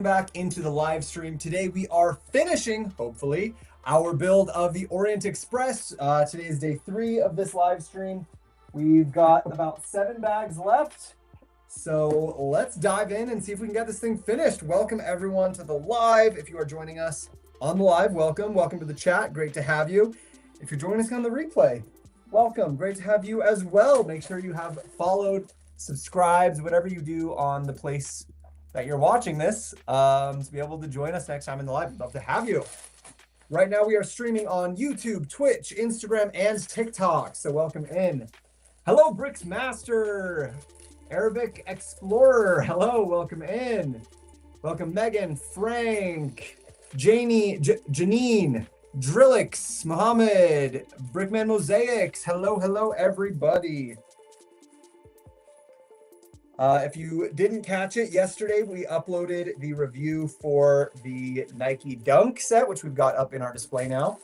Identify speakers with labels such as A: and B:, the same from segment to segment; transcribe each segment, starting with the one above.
A: Back into the live stream. Today we are finishing, hopefully, our build of the Orient Express. Today is day 3 of this live stream. We've got about 7 bags left. So let's dive in and see if we can get this thing finished. Welcome everyone to the live. If you are joining us on the live, welcome. Welcome to the chat. Great to have you. If you're joining us on the replay, welcome. Great to have you as well. Make sure you have followed, subscribed, whatever you do on the place that you're watching this to be able to join us next time in the live. We'd love to have you. Right now we are streaming on YouTube, Twitch, Instagram, and TikTok. So welcome in. Hello, Bricks Master, Arabic Explorer. Hello, welcome in. Welcome Megan, Frank, Janie, Janine, Drillix, Mohammed, Brickman Mosaics. Hello, everybody. If you didn't catch it, yesterday we uploaded the review for the Nike Dunk set, which we've got up in our display now.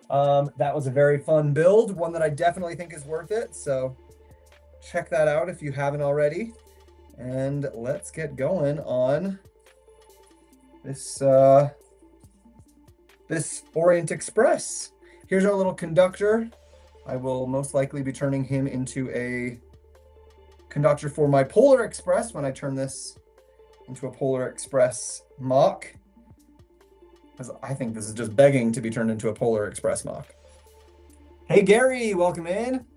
A: That was a very fun build, one that I definitely think is worth it. So check that out if you haven't already. And let's get going on this, this Orient Express. Here's our little conductor. I will most likely be turning him into a conductor for my Polar Express when I turn this into a Polar Express mock, because I think this is just begging to be turned into a Polar Express mock. Hey Gary, welcome in.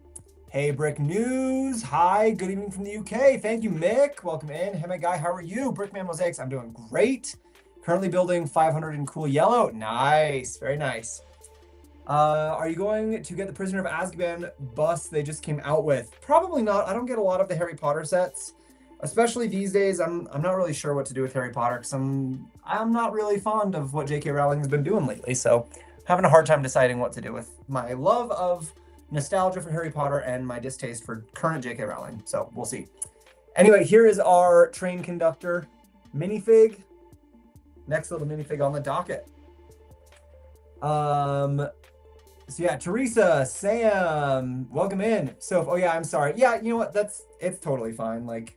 A: Hey Brick News, hi, good evening from the UK. Thank you Mick, welcome in. Hey my guy, how are you? Brickman Mosaics, I'm doing great. Currently building 500 in cool yellow. Nice, very nice. Are you going to get the Prisoner of Azkaban bus they just came out with? Probably not. I don't get a lot of the Harry Potter sets, especially these days. I'm not really sure what to do with Harry Potter because I'm not really fond of what J.K. Rowling has been doing lately. So having a hard time deciding what to do with my love of nostalgia for Harry Potter and my distaste for current J.K. Rowling. So we'll see. Anyway, here is our train conductor minifig. Next little minifig on the docket. So yeah, Teresa, Sam, welcome in. So, oh yeah, I'm sorry. Yeah, you know what? It's totally fine. Like,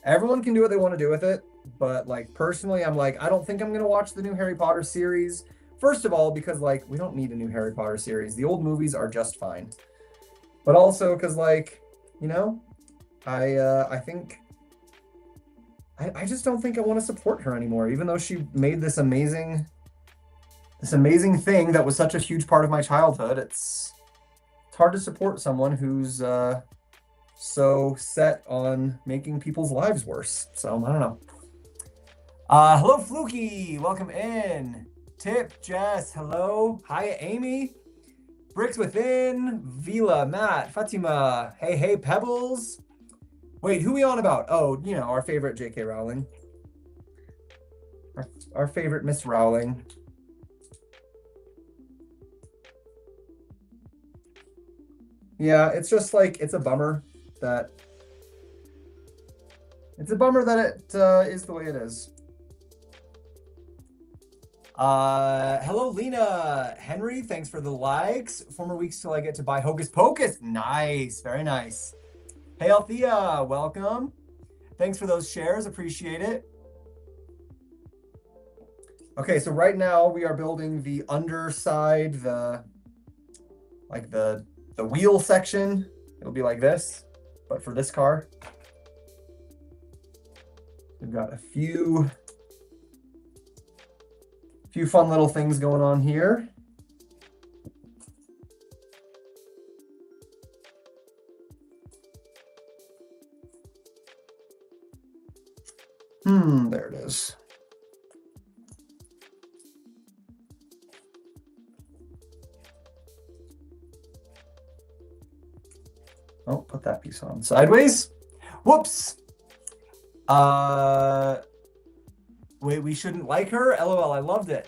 A: everyone can do what they want to do with it. But like, personally, I'm like, I don't think I'm going to watch the new Harry Potter series. First of all, because like, we don't need a new Harry Potter series. The old movies are just fine. But also because like, you know, I think, I just don't think I want to support her anymore, even though she made this amazing thing that was such a huge part of my childhood. It's hard to support someone who's so set on making people's lives worse. So I don't know. Hello, Fluky. Welcome in. Tip, Jess. Hello. Hi, Amy. Bricks Within. Vila, Matt, Fatima. Hey, Pebbles. Wait, who we on about? Oh, you know, our favorite J.K. Rowling. Our favorite Miss Rowling. Yeah, it's just like, it's a bummer that it is the way it is. Hello, Lena. Henry, thanks for the likes. 4 more weeks till I get to buy Hocus Pocus. Nice, very nice. Hey, Althea, welcome. Thanks for those shares, appreciate it. Okay, so right now we are building the underside, the wheel section. It'll be like this, but for this car. We've got a few fun little things going on here. There it is. Oh, put that piece on sideways. Whoops. Wait, we shouldn't like her? LOL, I loved it.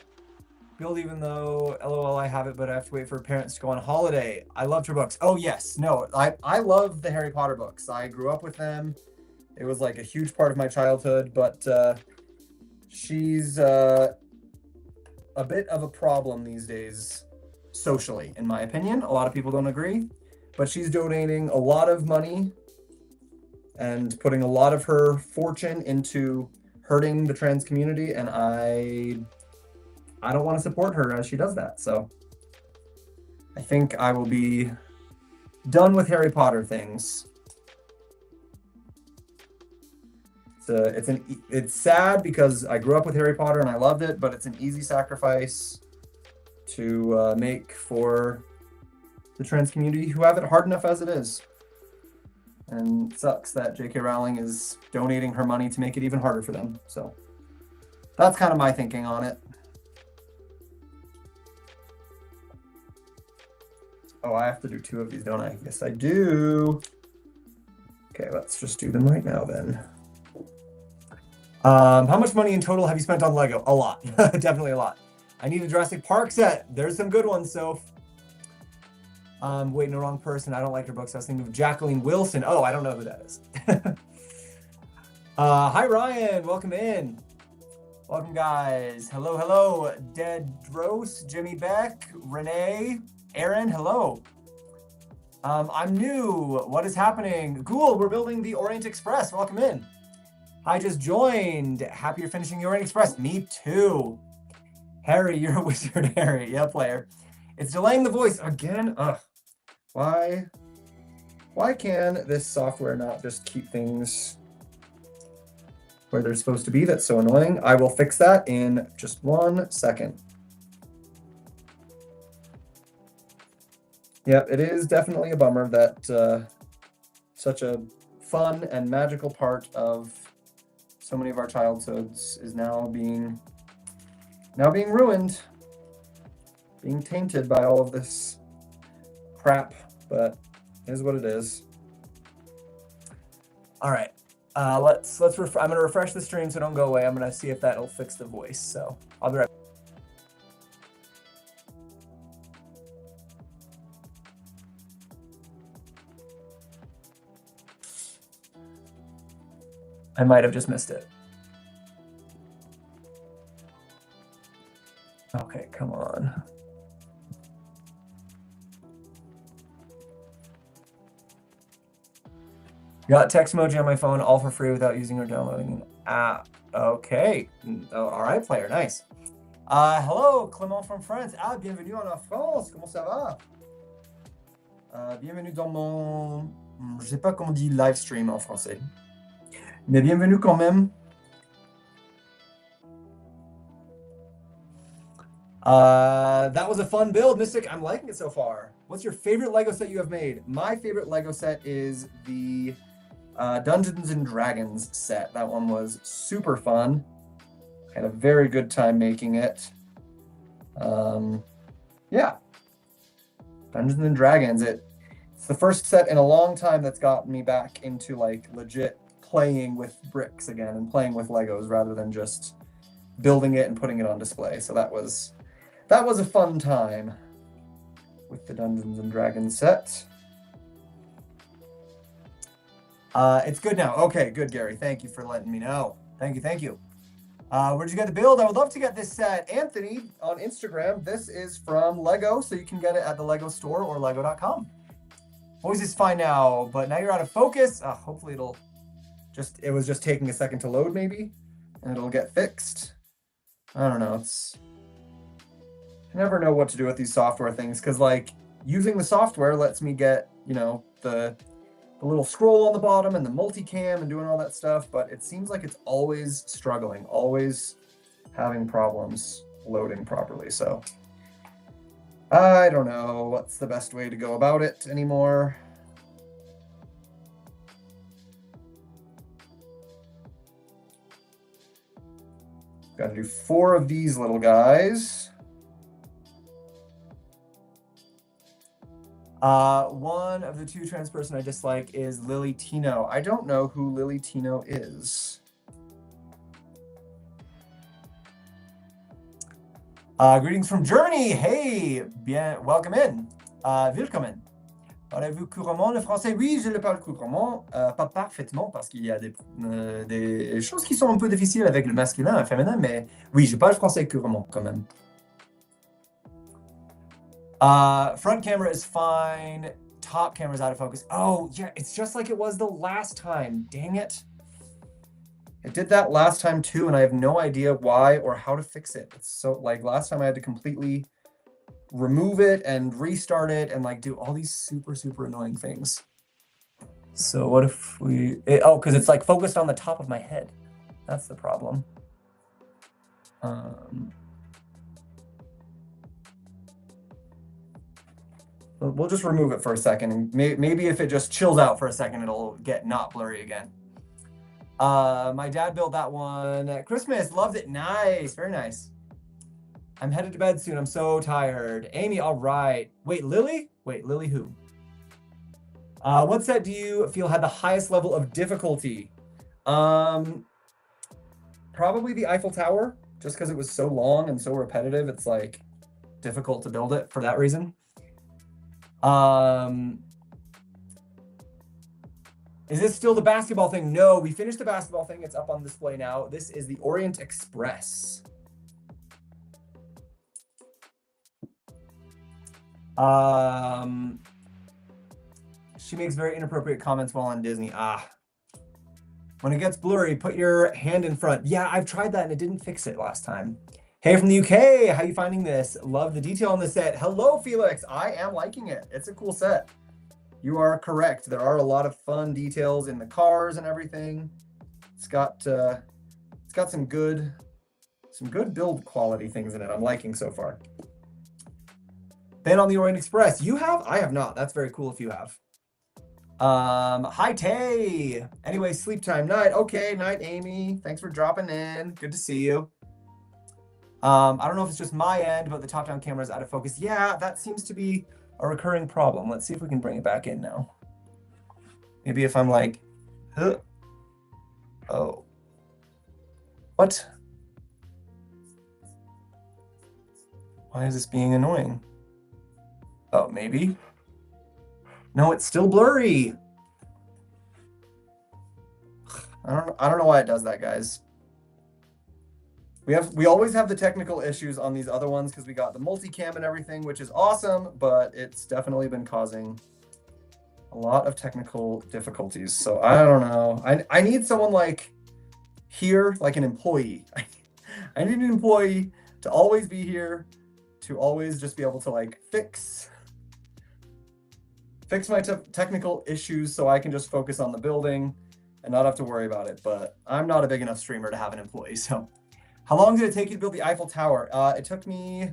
A: Build even though, LOL, I have it, but I have to wait for parents to go on holiday. I loved her books. Oh, yes. No, I love the Harry Potter books. I grew up with them. It was like a huge part of my childhood, but she's a bit of a problem these days socially, in my opinion. A lot of people don't agree, but she's donating a lot of money and putting a lot of her fortune into hurting the trans community, and I don't want to support her as she does that. So I think I will be done with Harry Potter things. It's sad because I grew up with Harry Potter and I loved it, but it's an easy sacrifice to make for the trans community who have it hard enough as it is. And it sucks that J.K. Rowling is donating her money to make it even harder for them. So that's kind of my thinking on it. Oh, I have to do 2 of these, don't I? Yes, I do. Okay, let's just do them right now then. How much money in total have you spent on Lego? A lot. Definitely a lot. I need a Jurassic Park set. There's some good ones, Soph. Wait, no, wrong person. I don't like her books. I was thinking of Jacqueline Wilson. Oh, I don't know who that is. Hi, Ryan. Welcome in. Welcome, guys. Hello, hello. Dedros, Jimmy Beck, Renee, Aaron, hello. I'm new. What is happening? Cool, we're building the Orient Express. Welcome in. I just joined. Happy you're finishing the Orient Express. Me too. Harry, you're a wizard, Harry. Yeah, player. It's delaying the voice again. Ugh. Why can this software not just keep things where they're supposed to be? That's so annoying. I will fix that in just 1 second. Yep, it is definitely a bummer that such a fun and magical part of so many of our childhoods is now being ruined, being tainted by all of this crap, but it is what it is. All right, I'm gonna refresh the stream so don't go away. I'm gonna see if that'll fix the voice. So I'll be right back. I might have just missed it. Okay, come on. Got text emoji on my phone, all for free without using or downloading an app. Okay. Oh, all right, player. Nice. Hello, Clément from France. Ah, bienvenue en France. Comment ça va? Bienvenue dans mon... Je sais pas comment on dit live stream en français. Mais bienvenue quand même. That was a fun build, Mystic. I'm liking it so far. What's your favorite Lego set you have made? My favorite Lego set is the Dungeons and Dragons set. That one was super fun. Had a very good time making it. Yeah. Dungeons and Dragons. It's the first set in a long time that's got me back into like legit playing with bricks again and playing with Legos rather than just building it and putting it on display. So that was a fun time with the Dungeons and Dragons set. It's good now. Okay, good, Gary. Thank you for letting me know. Thank you. Where'd you get the build? I would love to get this set. Anthony on Instagram. This is from Lego, so you can get it at the Lego store or lego.com. Voice is fine now, but now you're out of focus. Hopefully it was just taking a second to load maybe, and it'll get fixed. I don't know. I never know what to do with these software things, because like using the software lets me get, the little scroll on the bottom and the multicam and doing all that stuff, but it seems like it's always struggling, always having problems loading properly. So I don't know what's the best way to go about it anymore. Got to do 4 of these little guys. One of the 2 trans person I dislike is Lily Tino. I don't know who Lily Tino is. Greetings from Germany. Hey, welcome in. Willkommen. Parlez-vous couramment le français? Oui, je le parle couramment, pas parfaitement parce qu'il y a des choses qui sont un peu difficiles avec le masculin et le féminin, mais oui, je parle français couramment quand même. Front camera is fine. Top camera's out of focus. Oh, yeah, it's just like it was the last time. Dang it. It did that last time too, and I have no idea why or how to fix it. It's so like last time I had to completely remove it and restart it and like do all these super annoying things. So what if oh, because it's like focused on the top of my head. That's the problem. We'll just remove it for a second, and maybe if it just chills out for a second, it'll get not blurry again. My dad built that one at Christmas. Loved it. Nice. Very nice. I'm headed to bed soon. I'm so tired. Amy, all right. Wait, Lily? Wait, Lily who? What set do you feel had the highest level of difficulty? Probably the Eiffel Tower, just because it was so long and so repetitive. It's like difficult to build it for that reason. Is this still the basketball thing? No, we finished the basketball thing. It's up on display now. This is the Orient Express. She makes very inappropriate comments while on Disney. When it gets blurry, put your hand in front. Yeah, I've tried that and it didn't fix it last time. Hey, from the UK, how you finding this? Love the detail on the set. Hello, Felix. I am liking it. It's a cool set. You are correct. There are a lot of fun details in the cars and everything. It's got some good build quality things in it. I'm liking so far. Been on the Orient Express. You have? I have not. That's very cool if you have. Hi Tay. Anyway, sleep time. Night. Okay, night, Amy. Thanks for dropping in. Good to see you. I don't know if it's just my end, but the top-down camera is out of focus. Yeah, that seems to be a recurring problem. Let's see if we can bring it back in now. Maybe if I'm like, oh, what? Why is this being annoying? Oh, maybe. No, it's still blurry. I don't know why it does that, guys. We always have the technical issues on these other ones because we got the multicam and everything, which is awesome, but it's definitely been causing a lot of technical difficulties. So I don't know. I need someone like here, like an employee. I need an employee to always be here, to always just be able to like fix my technical issues so I can just focus on the building and not have to worry about it. But I'm not a big enough streamer to have an employee. So how long did it take you to build the Eiffel Tower? It took me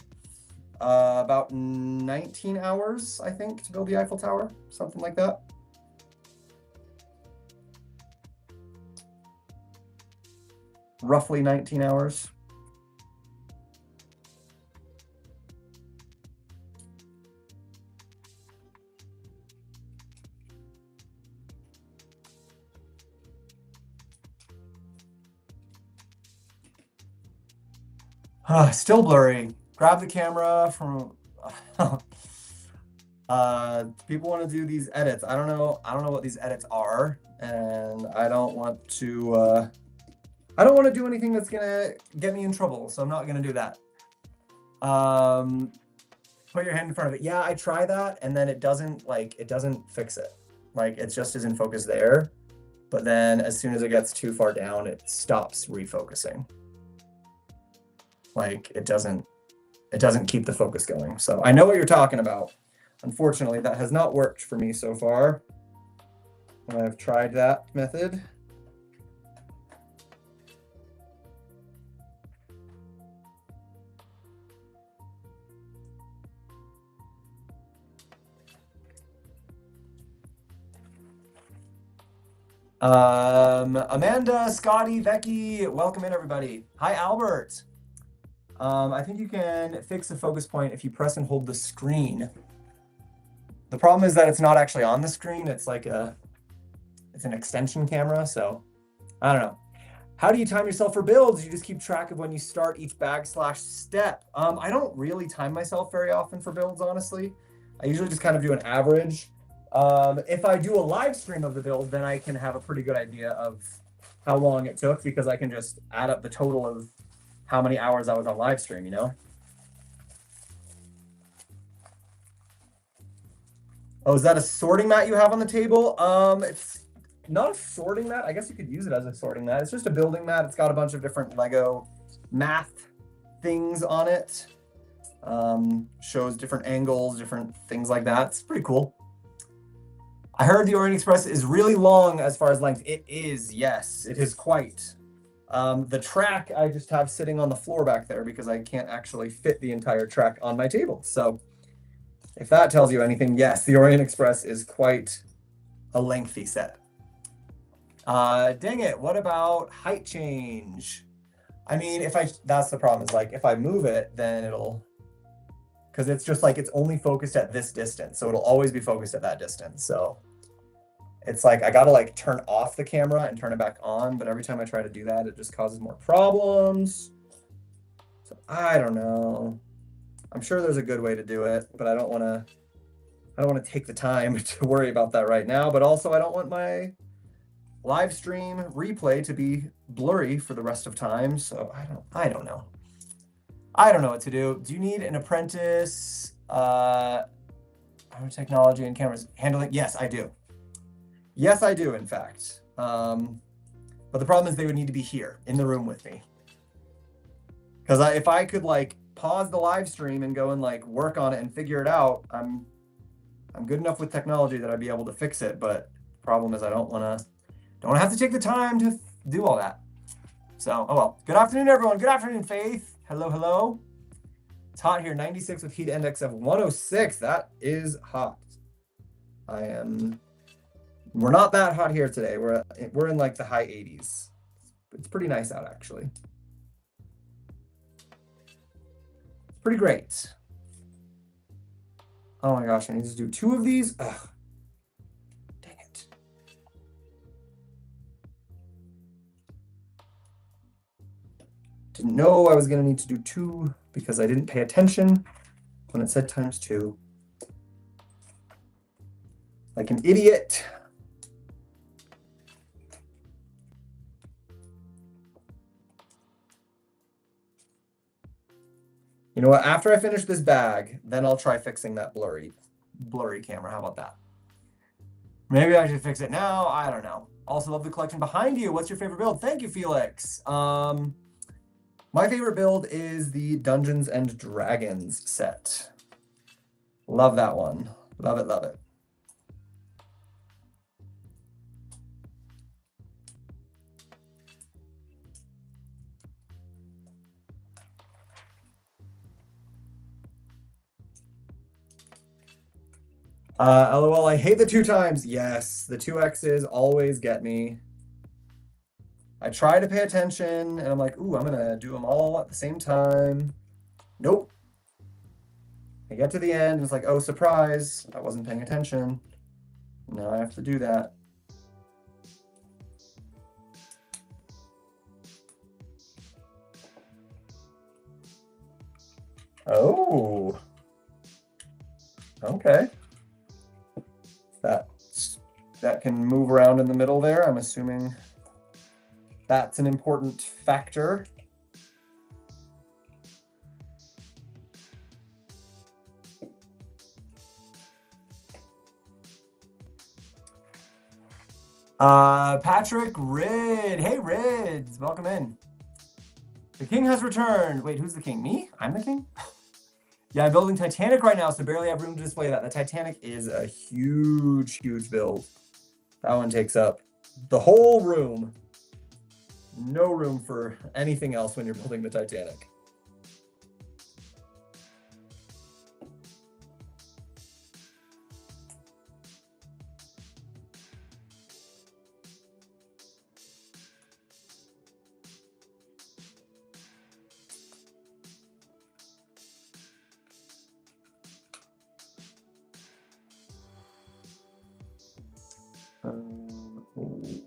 A: about 19 hours, I think, to build the Eiffel Tower, something like that. Roughly 19 hours. Still blurry. Grab the camera from people want to do these edits. I don't know what these edits are, and I don't want to do anything that's gonna get me in trouble, so I'm not gonna do that. Put your hand in front of it. Yeah, I try that, and then it doesn't fix it. Like it just isn't focused there. But then as soon as it gets too far down, it stops refocusing. Like it doesn't keep the focus going. So I know what you're talking about. Unfortunately, that has not worked for me so far. I've tried that method. Amanda, Scotty, Becky, welcome in everybody. Hi, Albert. I think you can fix the focus point if you press and hold the screen. The problem is that it's not actually on the screen. It's like it's an extension camera. So I don't know. How do you time yourself for builds? You just keep track of when you start each bag/step. I don't really time myself very often for builds, honestly. I usually just kind of do an average. If I do a live stream of the build, then I can have a pretty good idea of how long it took because I can just add up the total of how many hours I was on live stream, you know? Oh, is that a sorting mat you have on the table? not a sorting mat. I guess you could use it as a sorting mat. It's just a building mat. It's got a bunch of different Lego math things on it. Shows different angles, different things like that. It's pretty cool. I heard the Orient Express is really long as far as length. It is, yes, it is quite. The track I just have sitting on the floor back there because I can't actually fit the entire track on my table. So if that tells you anything, yes, the Orient Express is quite a lengthy set. Dang it, what about height change? I mean, that's the problem, is like if I move it, then it'll, because it's just like it's only focused at this distance, so it'll always be focused at that distance. So it's like I gotta like turn off the camera and turn it back on, but every time I try to do that, it just causes more problems. So I don't know. I'm sure there's a good way to do it, but I don't want to take the time to worry about that right now. But also I don't want my live stream replay to be blurry for the rest of time. So I don't know. I don't know what to do. Do you need an apprentice? Technology and cameras handling? Yes, I do. Yes, I do, in fact. But the problem is they would need to be here in the room with me. Because if I could like pause the live stream and go and like work on it and figure it out, I'm good enough with technology that I'd be able to fix it. But the problem is I don't want to have to take the time to do all that. So, oh well. Good afternoon, everyone. Good afternoon, Faith. Hello, hello. It's hot here, 96 with heat index of 106. That is hot. We're not that hot here today. We're in like the high 80s. It's pretty nice out, actually. It's pretty great. Oh my gosh, I need to do 2 of these. Ugh. Dang it. Didn't know I was gonna need to do 2 because I didn't pay attention when it said times 2. Like an idiot. You know what? After I finish this bag, then I'll try fixing that blurry camera. How about that? Maybe I should fix it now. I don't know. Also love the collection behind you. What's your favorite build? Thank you, Felix. My favorite build is the Dungeons and Dragons set. Love that one. Love it, love it. LOL, I hate the 2 times. Yes, the 2 X's always get me. I try to pay attention and I'm like, ooh, I'm gonna do them all at the same time. Nope. I get to the end and it's like, oh, surprise, I wasn't paying attention. Now I have to do that. Oh. Okay. That can move around in the middle there. I'm assuming that's an important factor. Patrick Rid. Hey, Rids. Welcome in. The king has returned. Wait, who's the king? Me? I'm the king? Yeah, I'm building Titanic right now, so barely have room to display that. The Titanic is a huge, huge build. That one takes up the whole room. No room for anything else when you're building the Titanic.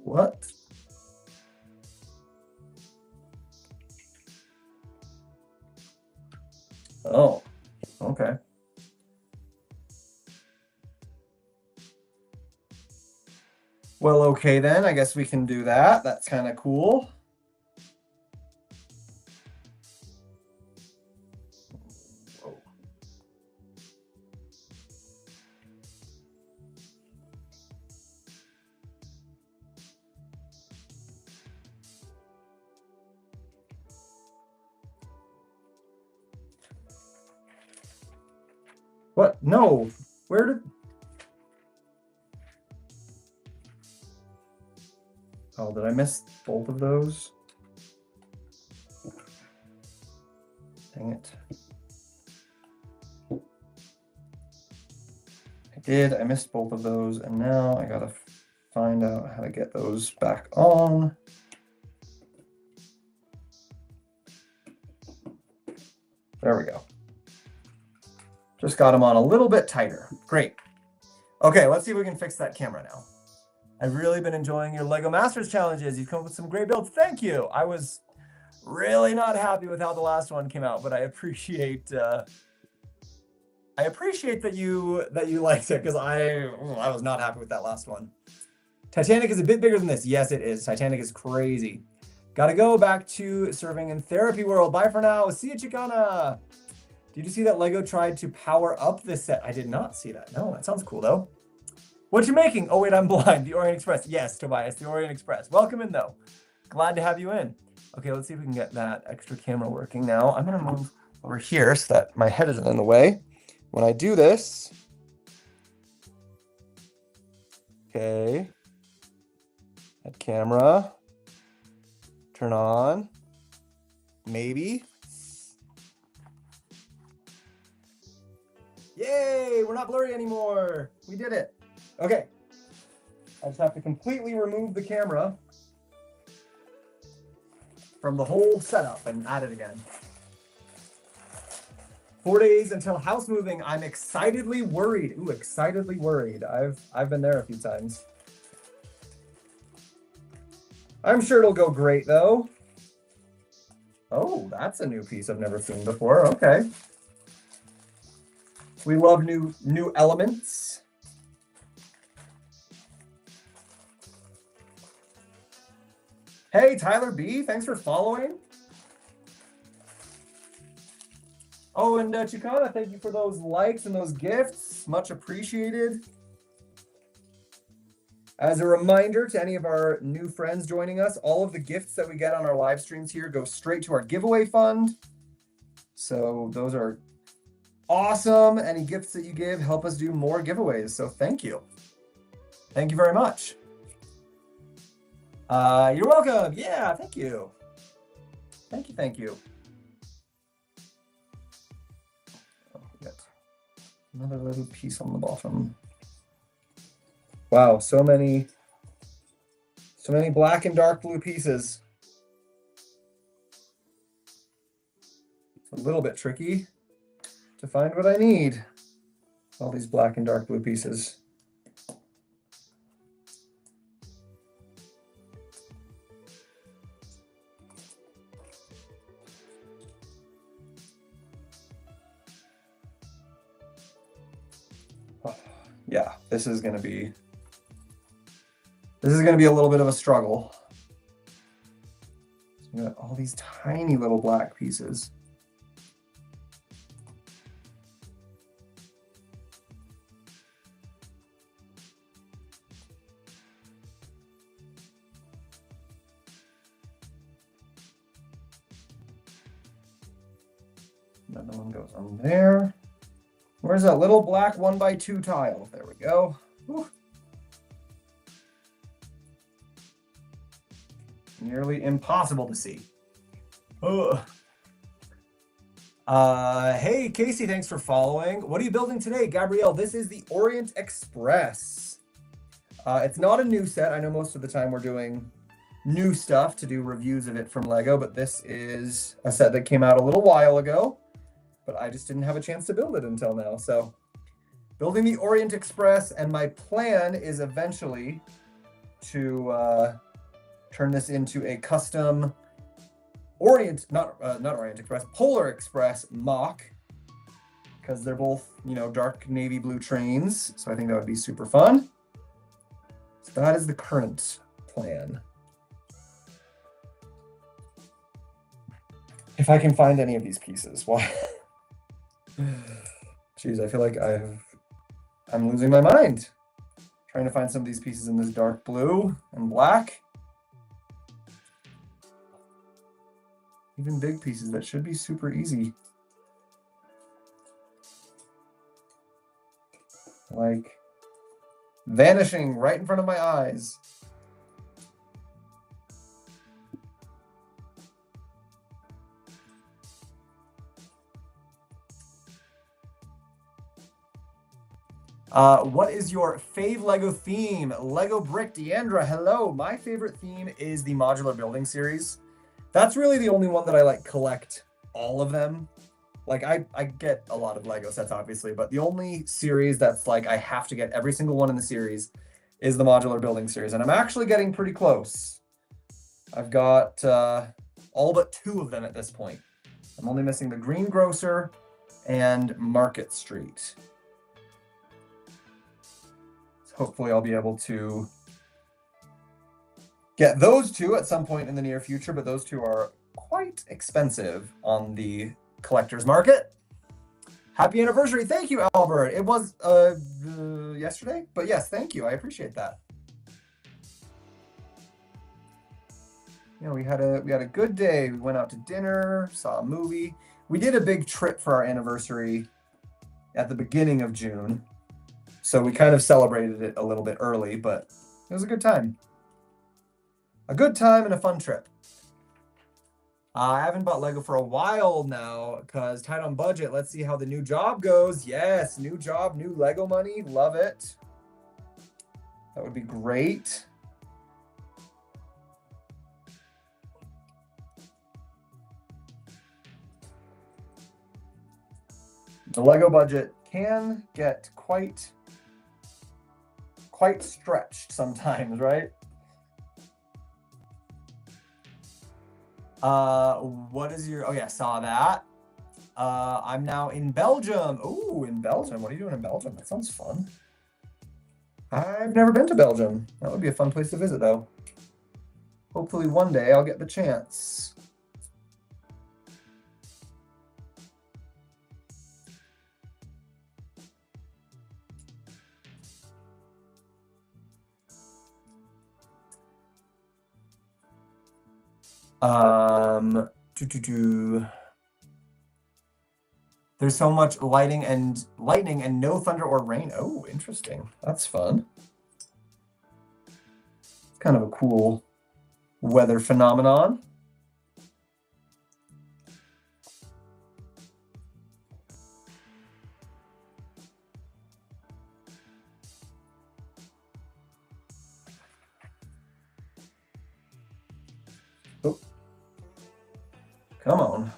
A: What? Oh, okay. Well, okay then. I guess we can do that. That's kind of cool. What? No. Where did... Oh, did I miss both of those? Dang it. I did. I missed both of those, and now I gotta find out how to get those back on. There we go. Just got them on a little bit tighter. Great. Okay, let's see if we can fix that camera now. I've really been enjoying your LEGO Masters challenges. You've come up with some great builds. Thank you. I was really not happy with how the last one came out, but I appreciate that you liked it, because I was not happy with that last one. Titanic is a bit bigger than this. Yes, it is. Titanic is crazy. Gotta go back to serving in therapy world. Bye for now. See you, Chicana. Did you see that LEGO tried to power up this set? I did not see that. No, that sounds cool though. What you making? Oh wait, I'm blind. The Orient Express. Yes, Tobias, the Orient Express. Welcome in though. Glad to have you in. Okay, let's see if we can get that extra camera working now. I'm gonna move over here so that my head isn't in the way. When I do this, okay, that camera, turn on, maybe. Yay, we're not blurry anymore. We did it. Okay, I just have to completely remove the camera from the whole setup and add it again. 4 days until house moving. I'm excitedly worried. Ooh, excitedly worried. I've been there a few times. I'm sure it'll go great though. Oh, that's a new piece I've never seen before. Okay. We love new elements. Hey, Tyler B, thanks for following. Oh, and Chicana, thank you for those likes and those gifts. Much appreciated. As a reminder to any of our new friends joining us, all of the gifts that we get on our live streams here go straight to our giveaway fund. So those are awesome. Any gifts that you give help us do more giveaways. So thank you. Thank you very much. You're welcome. Yeah, thank you. Thank you, thank you. Oh, we got another little piece on the bottom. Wow, so many black and dark blue pieces. It's a little bit tricky to find what I need. All these black and dark blue pieces. Yeah, this is gonna be a little bit of a struggle. So we got all these tiny little black pieces. Another one goes on there. Where's that little black 1x2 tile? There we go. Whew. Nearly impossible to see. Ugh. Hey, Casey, thanks for following. What are you building today? Gabrielle, this is the Orient Express. It's not a new set. I know most of the time we're doing new stuff to do reviews of it from LEGO, but this is a set that came out a little while ago, but I just didn't have a chance to build it until now. So building the Orient Express, and my plan is eventually to turn this into a custom not Orient Express, Polar Express mock, because they're both, you know, dark navy blue trains. So I think that would be super fun. So that is the current plan. If I can find any of these pieces. Why? Jeez, I feel like I'm losing my mind trying to find some of these pieces in this dark blue and black. Even big pieces that should be super easy. Like vanishing right in front of my eyes. What is your fave Lego theme? Lego Brick, Deandra, hello. My favorite theme is the modular building series. That's really the only one that I like collect all of them. Like I get a lot of Lego sets, obviously, but the only series that's like I have to get every single one in the series is the modular building series. And I'm actually getting pretty close. I've got all but 2 of them at this point. I'm only missing the Greengrocer and Market Street. Hopefully I'll be able to get those 2 at some point in the near future, but those 2 are quite expensive on the collector's market. Happy anniversary. Thank you, Albert. It was yesterday, but yes, thank you. I appreciate that. You know, we had a good day. We went out to dinner, saw a movie. We did a big trip for our anniversary at the beginning of June. So we kind of celebrated it a little bit early, but it was a good time. A good time and a fun trip. I haven't bought Lego for a while now because tight on budget. Let's see how the new job goes. Yes, new job, new Lego money. Love it. That would be great. The Lego budget can get quite stretched sometimes, right? What is your, oh yeah, saw that. I'm now in Belgium. Oh, in Belgium. What are you doing in Belgium? That sounds fun. I've never been to Belgium. That would be a fun place to visit though. Hopefully one day I'll get the chance. There's so much lightning and no thunder or rain. Oh, interesting. That's fun. It's kind of a cool weather phenomenon. Oh. Come on.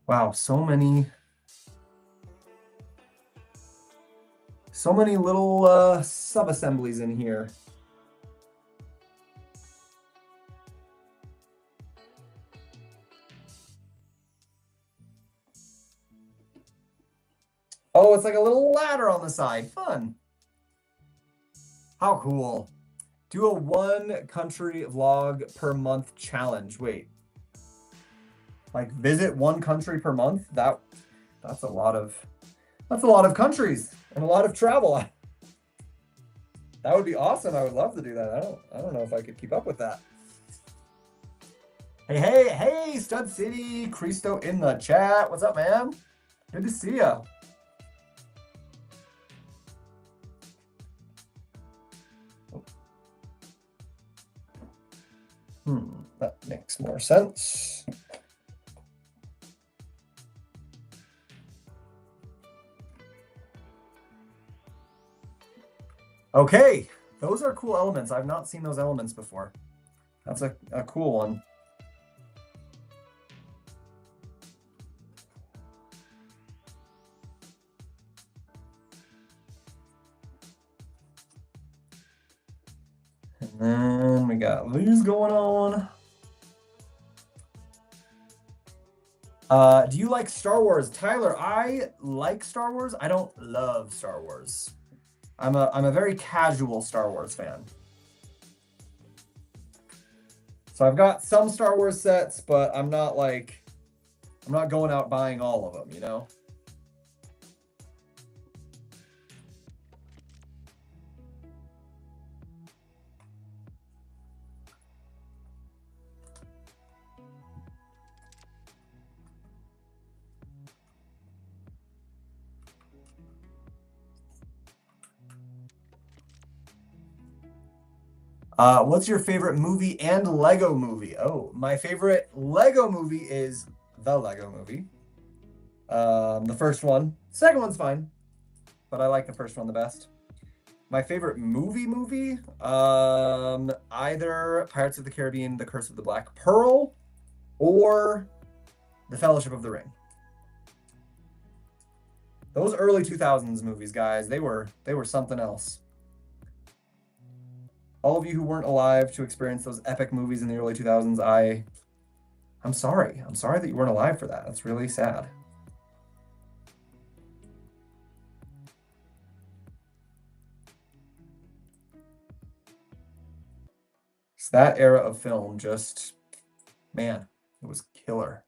A: Wow, so many little sub-assemblies in here. Oh, it's like a little ladder on the side. Fun. How cool. Do a 1 country vlog per month challenge. Wait. Like visit 1 country per month? That's a lot of countries and a lot of travel. That would be awesome. I would love to do that. I don't know if I could keep up with that. Hey, Stud City, Cristo in the chat. What's up, man? Good to see ya. That makes more sense. Okay, those are cool elements. I've not seen those elements before. That's a cool one. And then we got these going on. Do you like Star Wars? Tyler, I like Star Wars. I don't love Star Wars. I'm a very casual Star Wars fan. So I've got some Star Wars sets, but I'm not like I'm not going out buying all of them, you know? What's your favorite movie and Lego movie? Oh, my favorite Lego movie is the Lego movie. The first one. Second one's fine, but I like the first one the best. My favorite movie? Either Pirates of the Caribbean, The Curse of the Black Pearl, or The Fellowship of the Ring. Those early 2000s movies, guys, they were something else. All of you who weren't alive to experience those epic movies in the early 2000s, I'm sorry. I'm sorry that you weren't alive for that. That's really sad. So that era of film just, man, it was killer.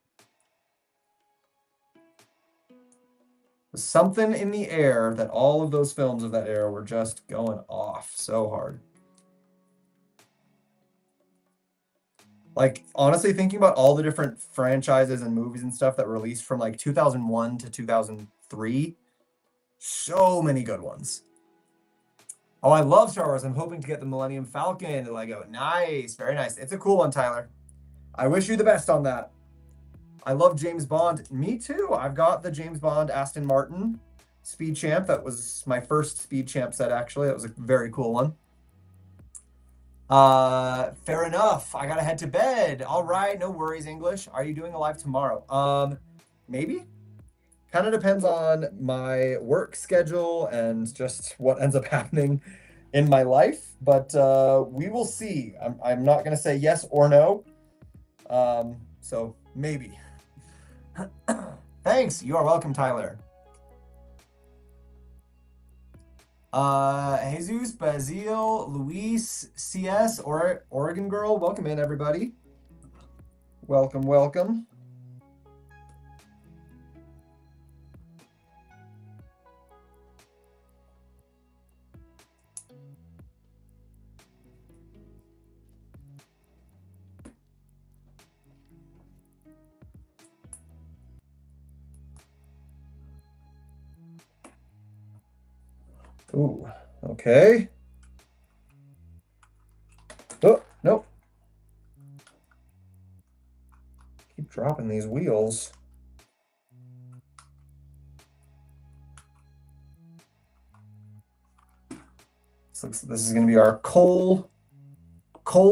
A: There's something in the air that all of those films of that era were just going off so hard. Like, honestly, thinking about all the different franchises and movies and stuff that were released from like 2001 to 2003, so many good ones. Oh, I love Star Wars. I'm hoping to get the Millennium Falcon to Lego. Nice, very nice. It's a cool one, Tyler. I wish you the best on that. I love James Bond. Me too. I've got the James Bond Aston Martin Speed Champ. That was my first Speed Champ set, actually. That was a very cool one. Fair enough. I gotta head to bed. All right, no worries, English. Are you doing a live tomorrow? Maybe. Kind of depends on my work schedule and just what ends up happening in my life, but we will see. I'm not gonna say yes or no. So maybe. Thanks. You are welcome, Tyler. Jesus, Bazil, Luis, CS, Oregon Girl. Welcome in, everybody. Welcome, welcome. Ooh, okay. Oh, nope. Keep dropping these wheels. This is going to be our coal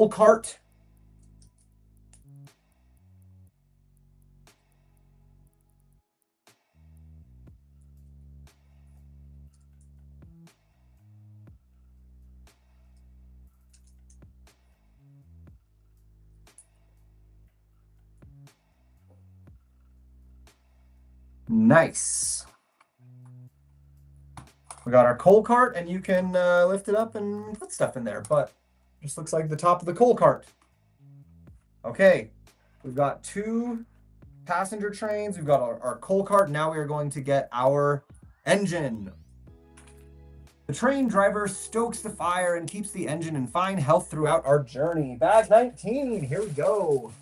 A: cart. Nice. We got our coal cart, and you can lift it up and put stuff in there, but just looks like the top of the coal cart. Okay, we've got 2 passenger trains. We've got our coal cart. Now we are going to get our engine. The train driver stokes the fire and keeps the engine in fine health throughout our journey. Bag 19, here we go.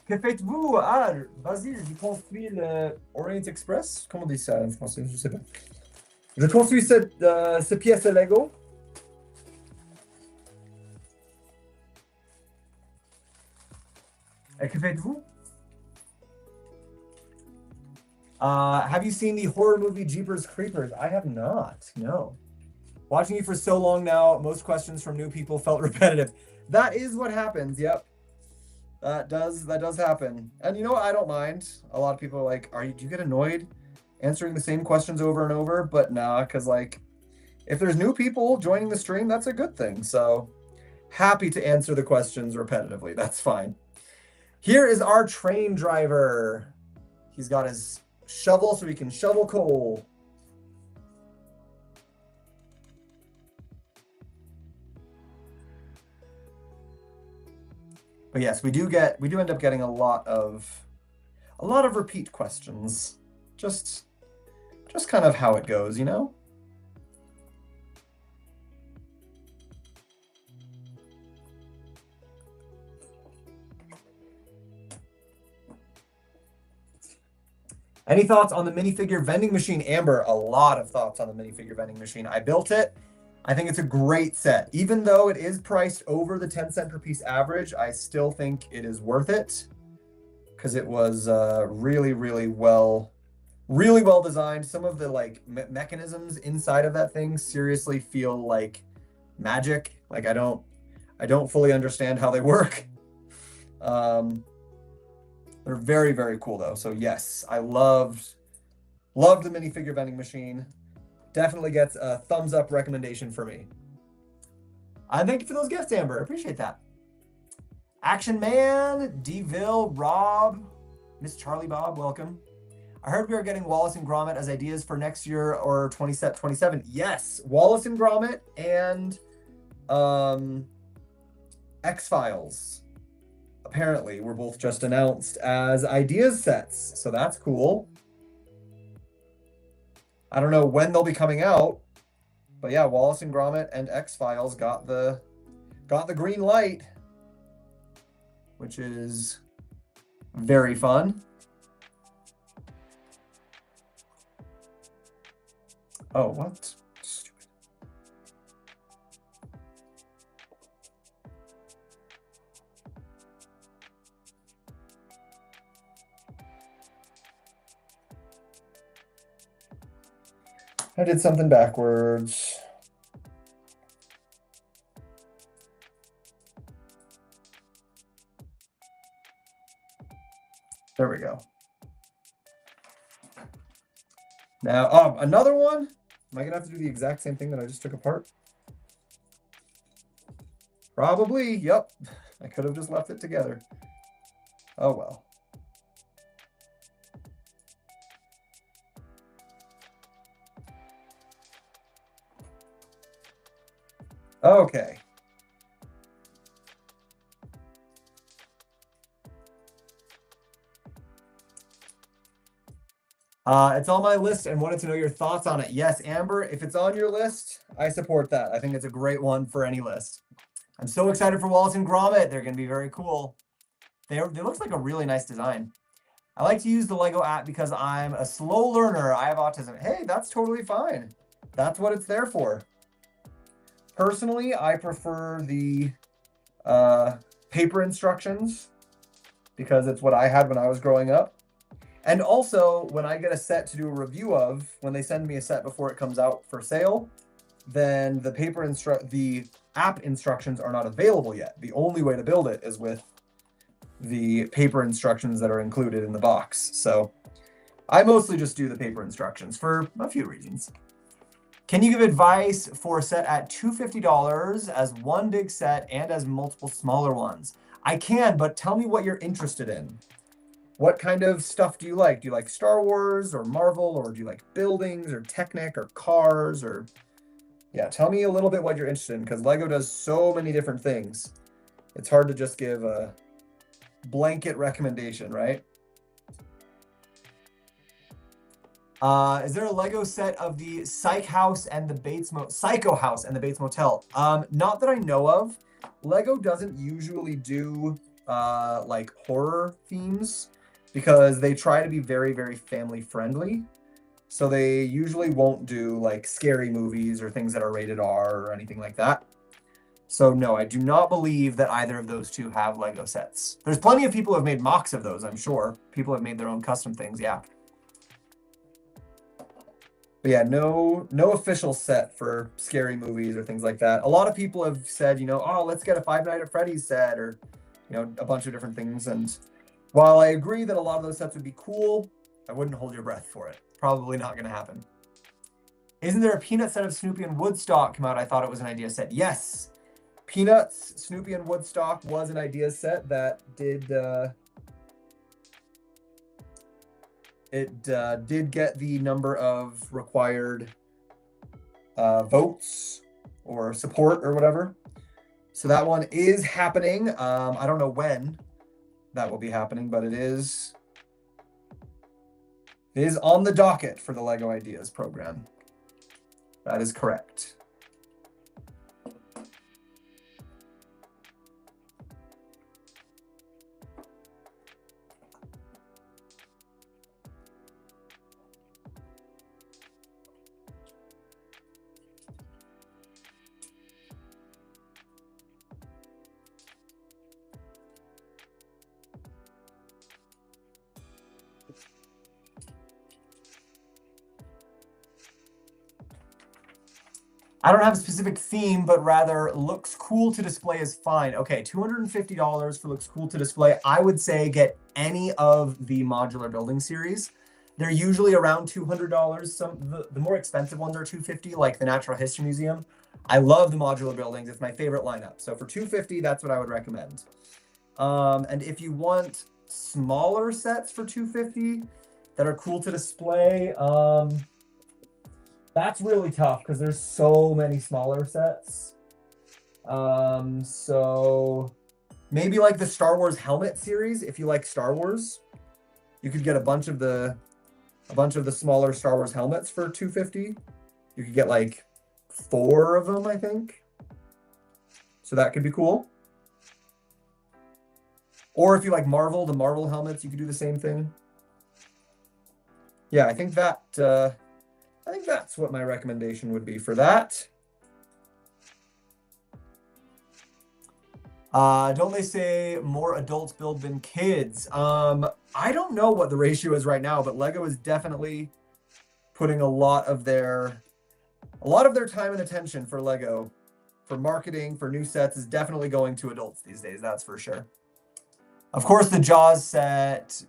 A: Que faites-vous? Ah, Basile, je construis le Orient Express. Comment on dit ça en français? Je sais pas. Je construis cette pièce Lego. Et que faites-vous? Have you seen the horror movie Jeepers Creepers? I have not, no. Watching you for so long now, most questions from new people felt repetitive. That is what happens, yep. That does happen. And you know what? I don't mind. A lot of people are like, do you get annoyed answering the same questions over and over? But nah, because like, if there's new people joining the stream, that's a good thing. So happy to answer the questions repetitively. That's fine. Here is our train driver. He's got his shovel so he can shovel coal. But yes, we do end up getting a lot of a lot of repeat questions. Just kind of how it goes, you know? Any thoughts on the minifigure vending machine? Amber, a lot of thoughts on the minifigure vending machine. I built it. I think it's a great set. Even though it is priced over the 10 cent per piece average, I still think it is worth it because it was really well designed. Some of the like mechanisms inside of that thing seriously feel like magic. Like I don't fully understand how they work. They're very cool though. So yes, I loved the minifigure vending machine. Definitely gets a thumbs up recommendation for me. Thank you for those gifts, Amber. Appreciate that. Action Man, Deville, Rob, Miss Charlie Bob, welcome. I heard we are getting Wallace and Gromit as ideas for next year or 27. Yes, Wallace and Gromit and X-Files apparently were both just announced as ideas sets, so that's cool. I don't know when they'll be coming out, but yeah, Wallace and Gromit and X-Files got the green light, which is very fun. Oh, what? Stupid. I did something backwards. There we go. Now, another one? Am I gonna have to do the exact same thing that I just took apart? Probably, yep. I could have just left it together. Oh well. Okay. It's on my list and wanted to know your thoughts on it. Yes, Amber, if it's on your list, I support that. I think it's a great one for any list. I'm so excited for Wallace and Gromit. They're going to be very cool. They looks like a really nice design. I like to use the LEGO app because I'm a slow learner. I have autism. Hey, that's totally fine. That's what it's there for. Personally, I prefer the paper instructions because it's what I had when I was growing up. And also, when I get a set to do a review of, when they send me a set before it comes out for sale, then the app instructions are not available yet. The only way to build it is with the paper instructions that are included in the box. So I mostly just do the paper instructions for a few reasons. Can you give advice for a set at $250 as one big set and as multiple smaller ones? I can, but tell me what you're interested in. What kind of stuff do you like? Do you like Star Wars or Marvel, or do you like buildings or Technic or cars? Or yeah, tell me a little bit what you're interested in, because LEGO does so many different things. It's hard to just give a blanket recommendation, right? Is there a LEGO set of the Psycho House and the Bates Motel? Not that I know of. LEGO doesn't usually do like horror themes because they try to be very family friendly. So they usually won't do like scary movies or things that are rated R or anything like that. So no, I do not believe that either of those two have LEGO sets. There's plenty of people who have made mocks of those, I'm sure. People have made their own custom things, yeah. But yeah, no official set for scary movies or things like that. A lot of people have said, you know, oh, let's get a Five Nights at Freddy's set, or, you know, a bunch of different things. And while I agree that a lot of those sets would be cool, I wouldn't hold your breath for it. Probably not going to happen. Isn't there a Peanut set of Snoopy and Woodstock come out? I thought it was an idea set. Yes. Peanuts, Snoopy, and Woodstock was an idea set that did did get the number of required votes or support or whatever. So that one is happening. I don't know when that will be happening, but it is It is on the docket for the LEGO Ideas program. That is correct. I don't have a specific theme, but rather looks cool to display is fine. Okay, $250 for looks cool to display. I would say get any of the modular building series. They're usually around $200. The more expensive ones are $250, like the Natural History Museum. I love the modular buildings. It's my favorite lineup. So for $250, that's what I would recommend. And if you want smaller sets for $250 that are cool to display, that's really tough because there's so many smaller sets. So maybe like the Star Wars helmet series. If you like Star Wars, you could get a bunch of the smaller Star Wars helmets for $250. You could get like 4 of them, I think. So that could be cool. Or if you like Marvel, the Marvel helmets, you could do the same thing. Yeah, I think that's what my recommendation would be for that. Don't they say more adults build than kids? I don't know what the ratio is right now, but LEGO is definitely putting a lot of their time and attention for LEGO, for marketing, for new sets is definitely going to adults these days, that's for sure. Of course, the Jaws set,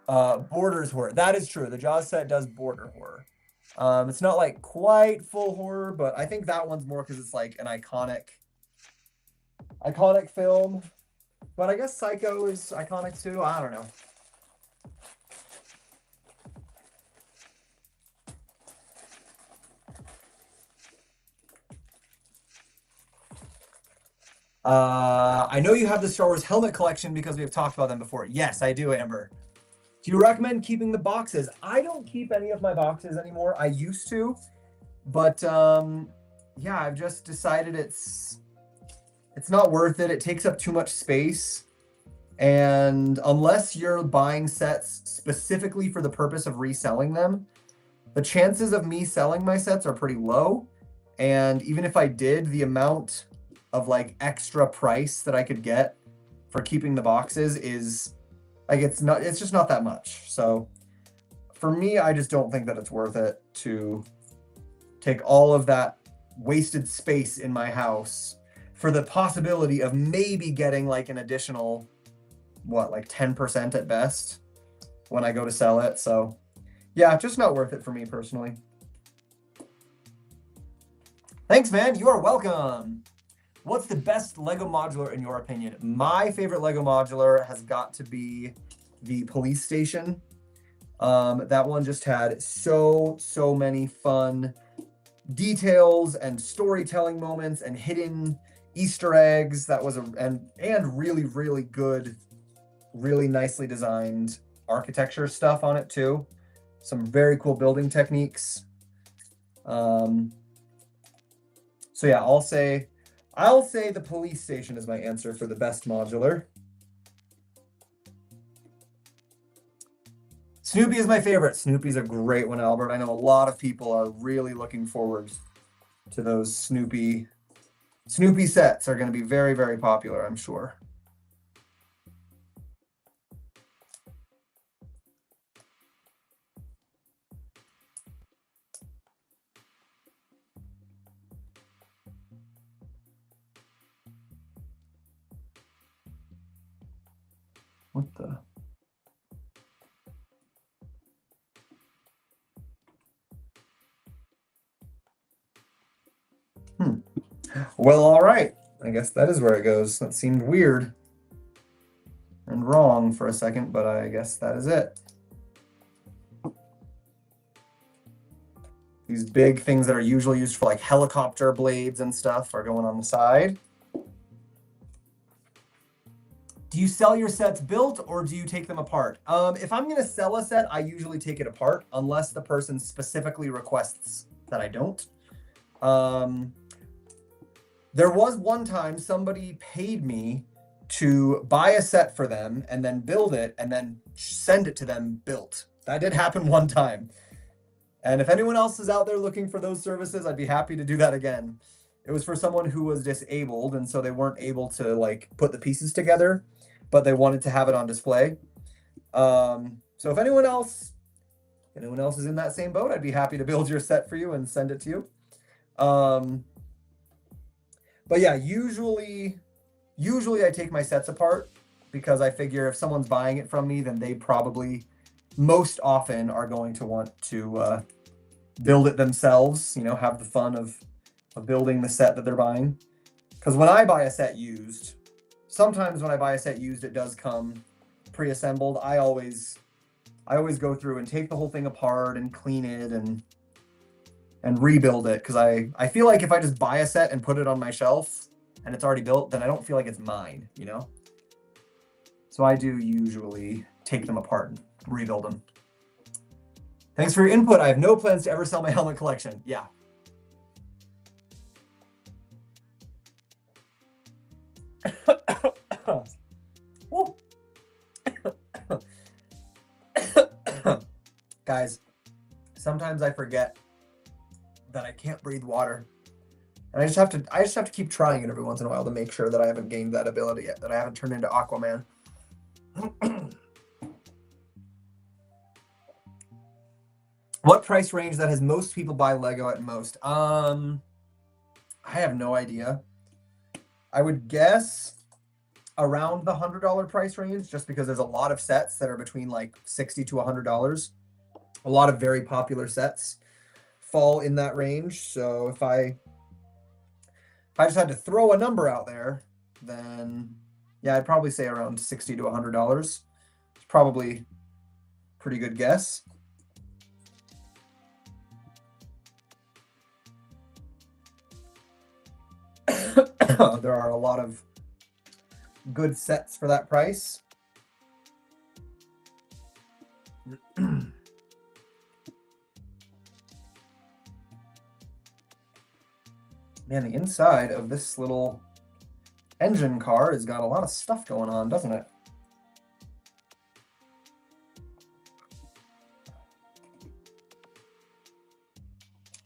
A: borders horror. That is true. The Jaws set does border horror. It's not like quite full horror, but I think that one's more because it's like an iconic film. But I guess Psycho is iconic too. I don't know. I know you have the Star Wars helmet collection because we've talked about them before. Yes, I do, Amber. Do you recommend keeping the boxes? I don't keep any of my boxes anymore. I used to, but yeah, I've just decided it's not worth it. It takes up too much space. And unless you're buying sets specifically for the purpose of reselling them, the chances of me selling my sets are pretty low. And even if I did, the amount of like extra price that I could get for keeping the boxes is like, it's just not that much. So for me, I just don't think that it's worth it to take all of that wasted space in my house for the possibility of maybe getting like an additional, what, like 10% at best when I go to sell it. So yeah, just not worth it for me personally. Thanks, man. You are welcome. What's the best LEGO modular in your opinion? My favorite LEGO modular has got to be the police station. That one just had so many fun details and storytelling moments and hidden Easter eggs. That was and really good, really nicely designed architecture stuff on it too. Some very cool building techniques. So yeah, I'll say the police station is my answer for the best modular. Snoopy is my favorite. Snoopy's a great one, Albert. I know a lot of people are really looking forward to those Snoopy sets. Are going to be very popular, I'm sure. What the? Well, all right. I guess that is where it goes. That seemed weird and wrong for a second, but I guess that is it. These big things that are usually used for like helicopter blades and stuff are going on the side. Do you sell your sets built or do you take them apart? If I'm going to sell a set, I usually take it apart unless the person specifically requests that I don't. There was one time somebody paid me to buy a set for them and then build it and then send it to them built. That did happen one time. And if anyone else is out there looking for those services, I'd be happy to do that again. It was for someone who was disabled, and so they weren't able to like put the pieces together, but they wanted to have it on display. So if anyone else is in that same boat, I'd be happy to build your set for you and send it to you. But yeah, usually I take my sets apart because I figure if someone's buying it from me, then they probably most often are going to want to build it themselves, you know, have the fun of building the set that they're buying. Because when I buy a set used, sometimes when I buy a set used, it does come pre-assembled. I always go through and take the whole thing apart and clean it and rebuild it, because I feel like if I just buy a set and put it on my shelf and it's already built, then I don't feel like it's mine, you know? So I do usually take them apart and rebuild them. Thanks for your input. I have no plans to ever sell my helmet collection. Yeah. Guys, sometimes I forget that I can't breathe water. And I just have to keep trying it every once in a while to make sure that I haven't gained that ability yet, that I haven't turned into Aquaman. What price range that has most people buy Lego at most? I have no idea. I would guess around the $100 price range, just because there's a lot of sets that are between like $60 to $100. A lot of very popular sets fall in that range. So if I just had to throw a number out there, then yeah, I'd probably say around $60 to $100. It's probably a pretty good guess. There are a lot of good sets for that price. Man, the inside of this little engine car has got a lot of stuff going on, doesn't it?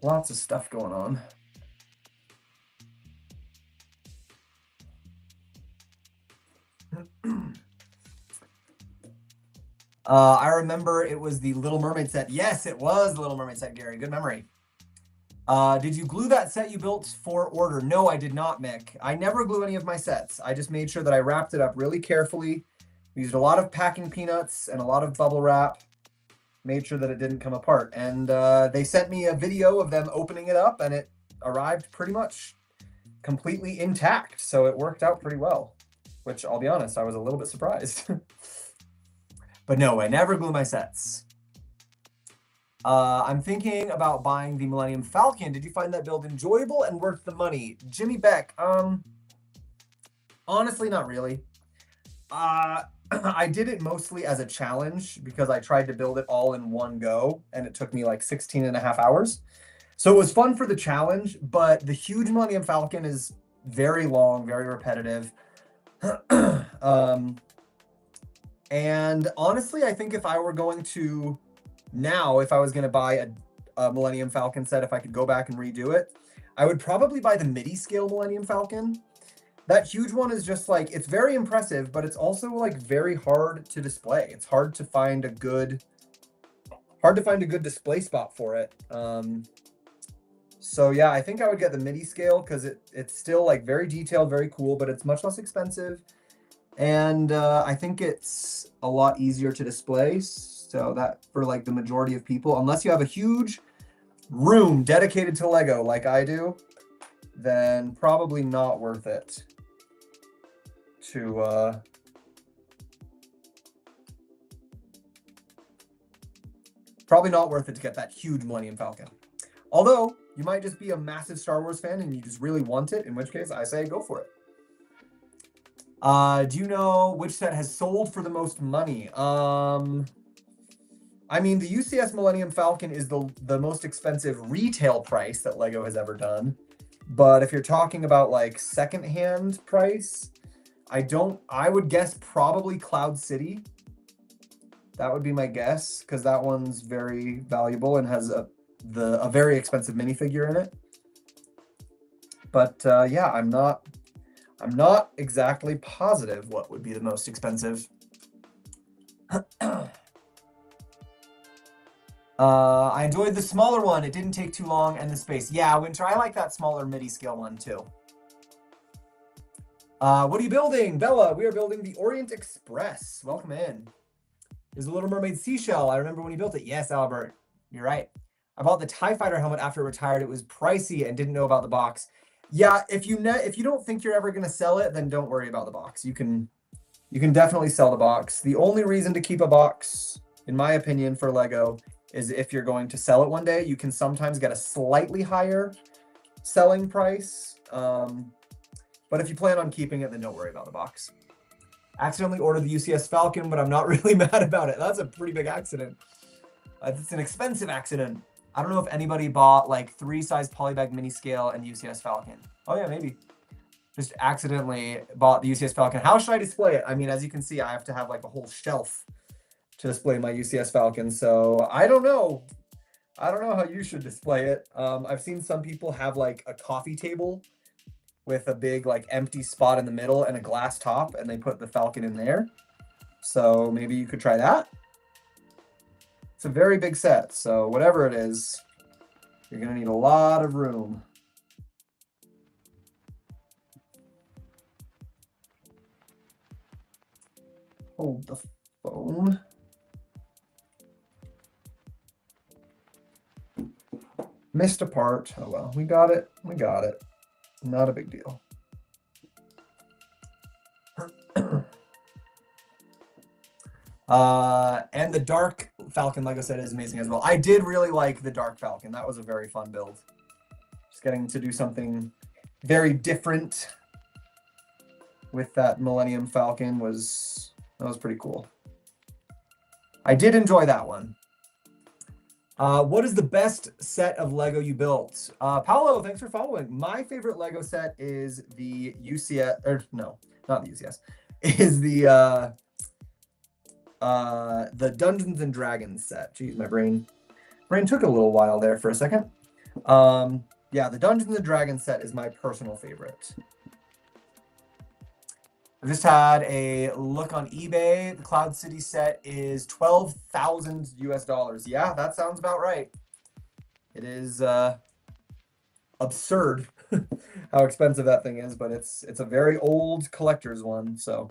A: Lots of stuff going on. I remember it was the Little Mermaid set. Yes, it was the Little Mermaid set, Gary. Good memory. Did you glue that set you built for order? No, I did not, Mick. I never glue any of my sets. I just made sure that I wrapped it up really carefully. Used a lot of packing peanuts and a lot of bubble wrap. Made sure that it didn't come apart. And they sent me a video of them opening it up, and it arrived pretty much completely intact. So it worked out pretty well, which I'll be honest, I was a little bit surprised. But no, I never glue my sets. I'm thinking about buying the Millennium Falcon. Did you find that build enjoyable and worth the money? Jimmy Beck, honestly, not really. I did it mostly as a challenge because I tried to build it all in one go, and it took me like 16 and a half hours. So it was fun for the challenge, but the huge Millennium Falcon is very long, very repetitive. And honestly, I think if I were going to now, if I was going to buy a Millennium Falcon set, if I could go back and redo it, I would probably buy the MIDI scale Millennium Falcon. That huge one is just like, it's very impressive, but it's also like very hard to display. It's hard to find a good display spot for it. So yeah, I think I would get the MIDI scale because it's still like very detailed, very cool, but it's much less expensive. And I think it's a lot easier to display. So that for like the majority of people, unless you have a huge room dedicated to Lego like I do, then probably not worth it to get that huge Millennium Falcon. Although you might just be a massive Star Wars fan and you just really want it, in which case I say go for it. Do you know which set has sold for the most money? I mean, the UCS Millennium Falcon is the most expensive retail price that LEGO has ever done. But if you're talking about like secondhand price, I would guess probably Cloud City. That would be my guess, because that one's very valuable and has a very expensive minifigure in it. But yeah, I'm not exactly positive what would be the most expensive. I enjoyed the smaller one. It didn't take too long, and the space. Yeah, Winter, I like that smaller midi scale one too. What are you building? Bella, we are building the Orient Express. Welcome in. There's a Little Mermaid seashell. I remember when you built it. Yes, Albert, you're right. I bought the TIE Fighter helmet after it retired. It was pricey and didn't know about the box. Yeah, if you don't think you're ever going to sell it, then don't worry about the box. You can definitely sell the box. The only reason to keep a box, in my opinion, for LEGO is if you're going to sell it one day. You can sometimes get a slightly higher selling price. But if you plan on keeping it, then don't worry about the box. Accidentally ordered the UCS Falcon, but I'm not really mad about it. That's a pretty big accident. It's an expensive accident. I don't know if anybody bought like 3-size polybag mini scale and UCS Falcon. Oh yeah, maybe. Just accidentally bought the UCS Falcon. How should I display it? I mean, as you can see, I have to have like a whole shelf to display my UCS Falcon. So I don't know. I don't know how you should display it. I've seen some people have like a coffee table with a big like empty spot in the middle and a glass top, and they put the Falcon in there. So maybe you could try that. It's a very big set, so whatever it is, you're gonna need a lot of room. Hold the phone. Missed a part. Oh well, we got it. We got it. Not a big deal. And the Dark Falcon, like I said, is amazing as well. I did really like the Dark Falcon. That was a very fun build. Just getting to do something very different with that Millennium Falcon was pretty cool. I did enjoy that one. What is the best set of LEGO you built? Paolo, thanks for following. My favorite LEGO set is the UCS, or no, not the UCS, is the Dungeons and Dragons set. Jeez, my brain took a little while there for a second. Yeah, the Dungeons and Dragons set is my personal favorite. I just had a look on eBay. The Cloud City set is $12,000 US. Yeah, that sounds about right. It is absurd how expensive that thing is, but it's a very old collector's one. So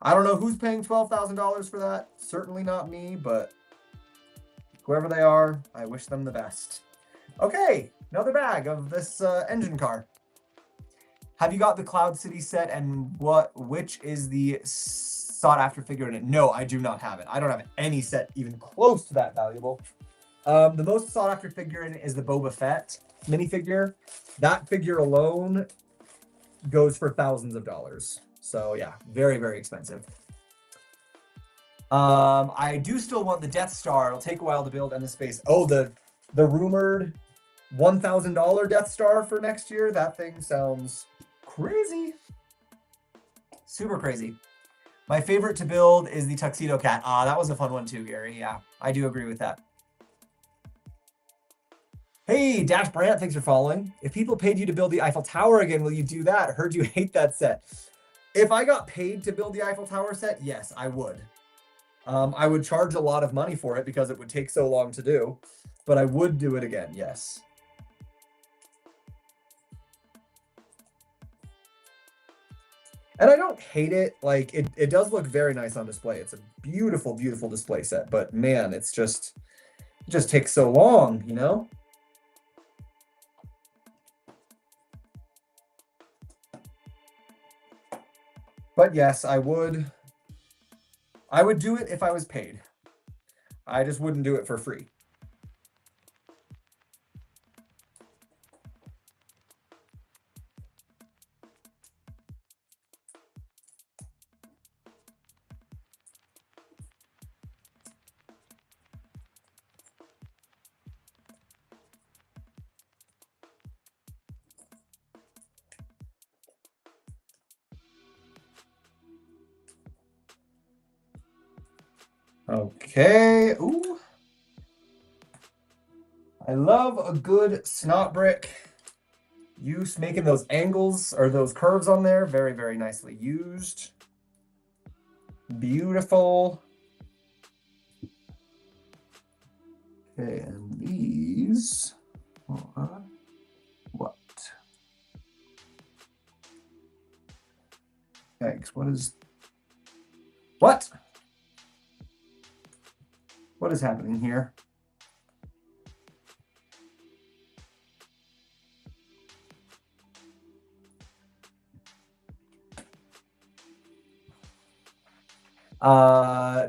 A: I don't know who's paying $12,000 for that. Certainly not me, but whoever they are, I wish them the best. Okay, another bag of this engine car. Have you got the Cloud City set, and which is the sought after figure in it? No, I do not have it. I don't have any set even close to that valuable. The most sought after figure in it is the Boba Fett minifigure. That figure alone goes for thousands of dollars. So yeah, very, very expensive. I do still want the Death Star. It'll take a while to build and the space. Oh, the rumored $1,000 Death Star for next year. That thing sounds crazy. Super crazy. My favorite to build is the Tuxedo Cat. That was a fun one too, Gary. Yeah, I do agree with that. Hey, Dash Brandt, thanks for following. If people paid you to build the Eiffel Tower again, will you do that? Heard you hate that set. If I got paid to build the Eiffel Tower set, yes, I would. I would charge a lot of money for it because it would take so long to do, but I would do it again, yes. And I don't hate it. Like, it does look very nice on display. It's a beautiful, beautiful display set, but man, it just takes so long, you know? But yes, I would do it if I was paid. I just wouldn't do it for free. Okay. Ooh. I love a good snot brick. Use making those angles or those curves on there. Very, very nicely used. Beautiful. Okay, and these are what? Yikes, what is happening here?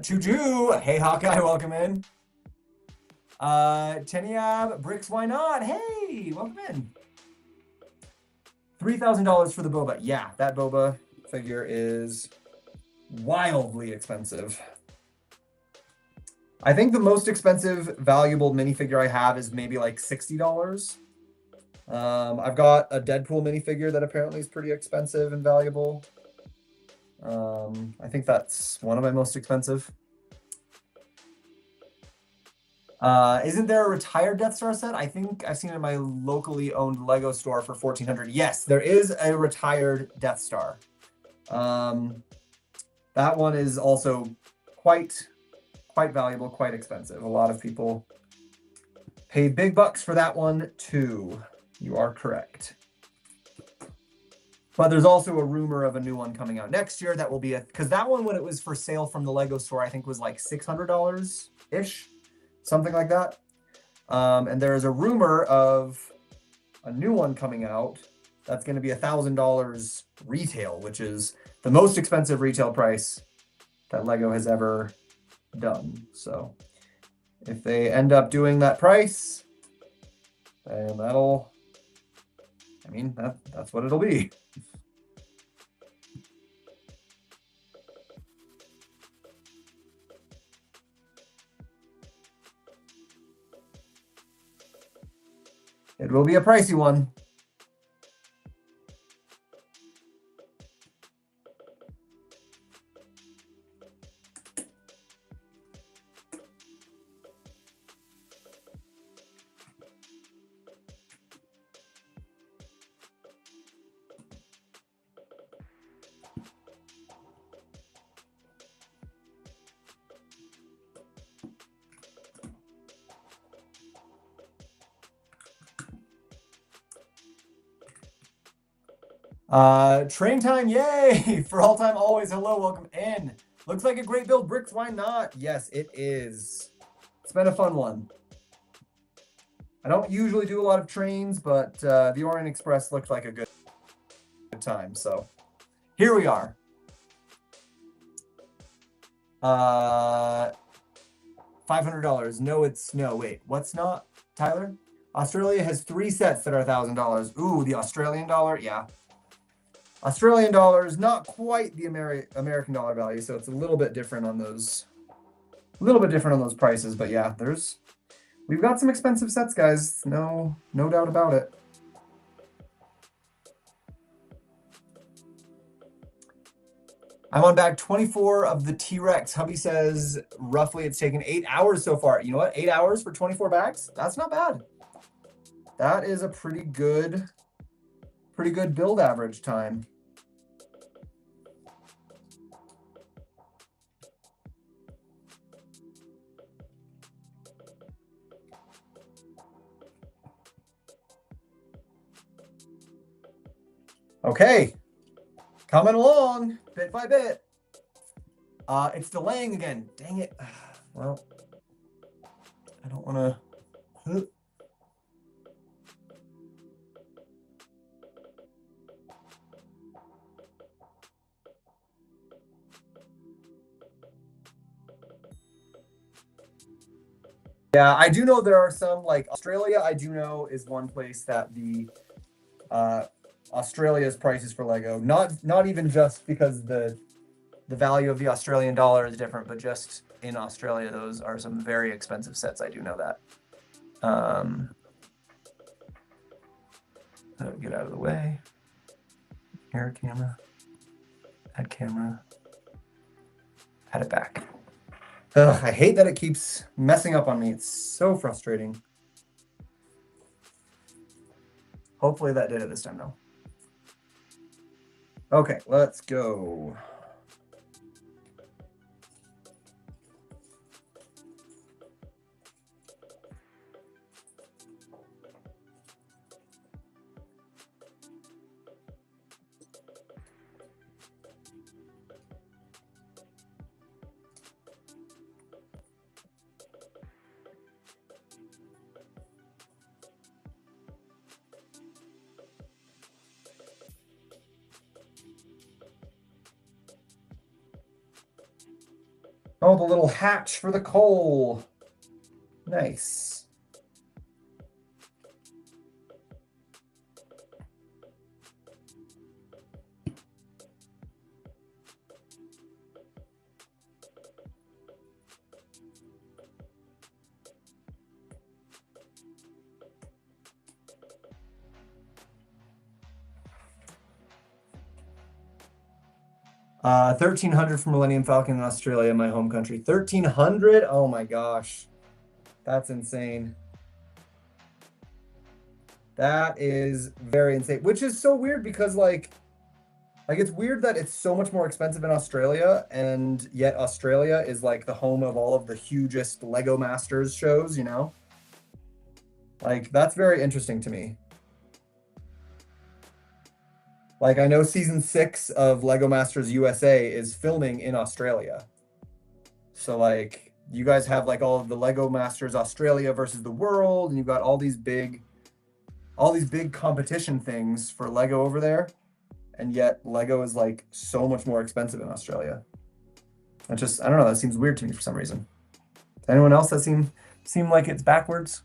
A: Choo-choo, hey Hawkeye, welcome in. Teniab, bricks, why not? Hey, welcome in. $3,000 for the boba. Yeah, that boba figure is wildly expensive. I think the most expensive valuable minifigure I have is maybe like $60. I've got a Deadpool minifigure that apparently is pretty expensive and valuable. I think that's one of my most expensive. Isn't there a retired Death Star set? I think I've seen it in my locally owned Lego store for $1,400. Yes, there is a retired Death Star. That one is also quite valuable, quite expensive. A lot of people paid big bucks for that one too. You are correct. But there's also a rumor of a new one coming out next year that will be because that one, when it was for sale from the Lego store, I think was like $600-ish, something like that. And there is a rumor of a new one coming out that's going to be $1,000 retail, which is the most expensive retail price that Lego has ever done. So if they end up doing that price, then that's what it'll be. It will be a pricey one. Train time, yay! For all time, always, hello, welcome in. Looks like a great build, bricks, why not? Yes, it is. It's been a fun one. I don't usually do a lot of trains, but the Orient Express looked like a good time, so here we are. $500. No, wait, what's not, Tyler? Australia has 3 sets that are $1,000. Ooh, the Australian dollar, yeah. Australian dollars, not quite the American dollar value, so it's a little bit different on those. Prices, but yeah, we've got some expensive sets, guys. No doubt about it. I'm on bag 24 of the T-Rex. Hubby says roughly it's taken 8 hours so far. You know what? 8 hours for 24 bags? That's not bad. That is a pretty good build average time. Okay, coming along bit by bit. It's delaying again. Dang it. Well, I don't want to. Yeah, I do know there are some, like Australia, I do know is one place that the Australia's prices for Lego, not even just because the value of the Australian dollar is different, but just in Australia, those are some very expensive sets. I do know that. Get out of the way. Here, camera. Add camera. Add it back. Ugh, I hate that it keeps messing up on me. It's so frustrating. Hopefully that did it this time, though. Okay, let's go. Oh, the little hatch for the coal. Nice. Uh, 1,300 for Millennium Falcon in Australia, my home country. 1,300? Oh my gosh. That's insane. That is very insane, which is so weird because like it's weird that it's so much more expensive in Australia, and yet Australia is like the home of all of the hugest Lego Masters shows, you know? Like that's very interesting to me. Like I know season 6 of Lego Masters USA is filming in Australia. So like you guys have like all of the Lego Masters Australia versus the world, and you've got all these big competition things for Lego over there, and yet Lego is like so much more expensive in Australia. It just, I don't know, that seems weird to me for some reason. Anyone else that seem like it's backwards?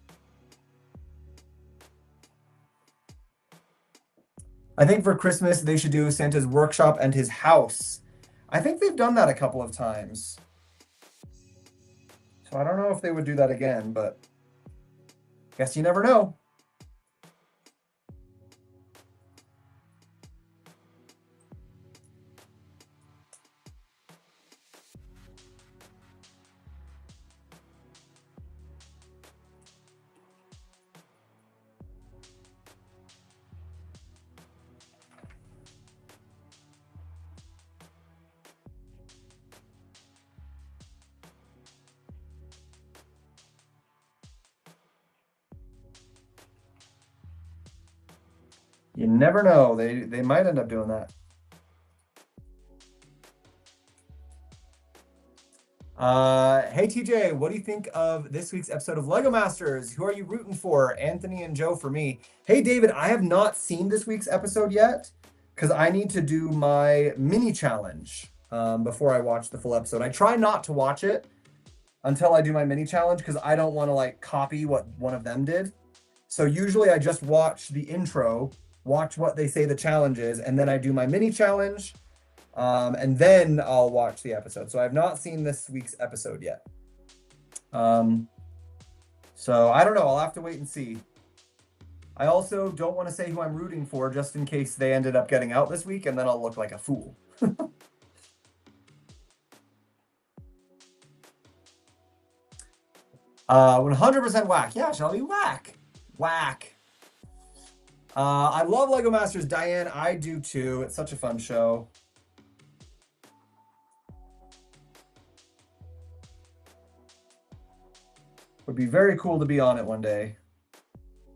A: I think for Christmas they should do Santa's workshop and his house. I think they've done that a couple of times. So I don't know if they would do that again, but guess you never know. You never know. They might end up doing that. Hey TJ, what do you think of this week's episode of Lego Masters? Who are you rooting for? Anthony and Joe for me. Hey David, I have not seen this week's episode yet because I need to do my mini challenge before I watch the full episode. I try not to watch it until I do my mini challenge because I don't want to like copy what one of them did. So usually I just watch the intro, watch what they say the challenge is, and then I do my mini challenge. And then I'll watch the episode. So I've not seen this week's episode yet. So I don't know. I'll have to wait and see. I also don't want to say who I'm rooting for just in case they ended up getting out this week, and then I'll look like a fool. 100% whack. Yeah, Shelby, whack. Whack. I love Lego Masters, Diane. I do too. It's such a fun show. Would be very cool to be on it one day.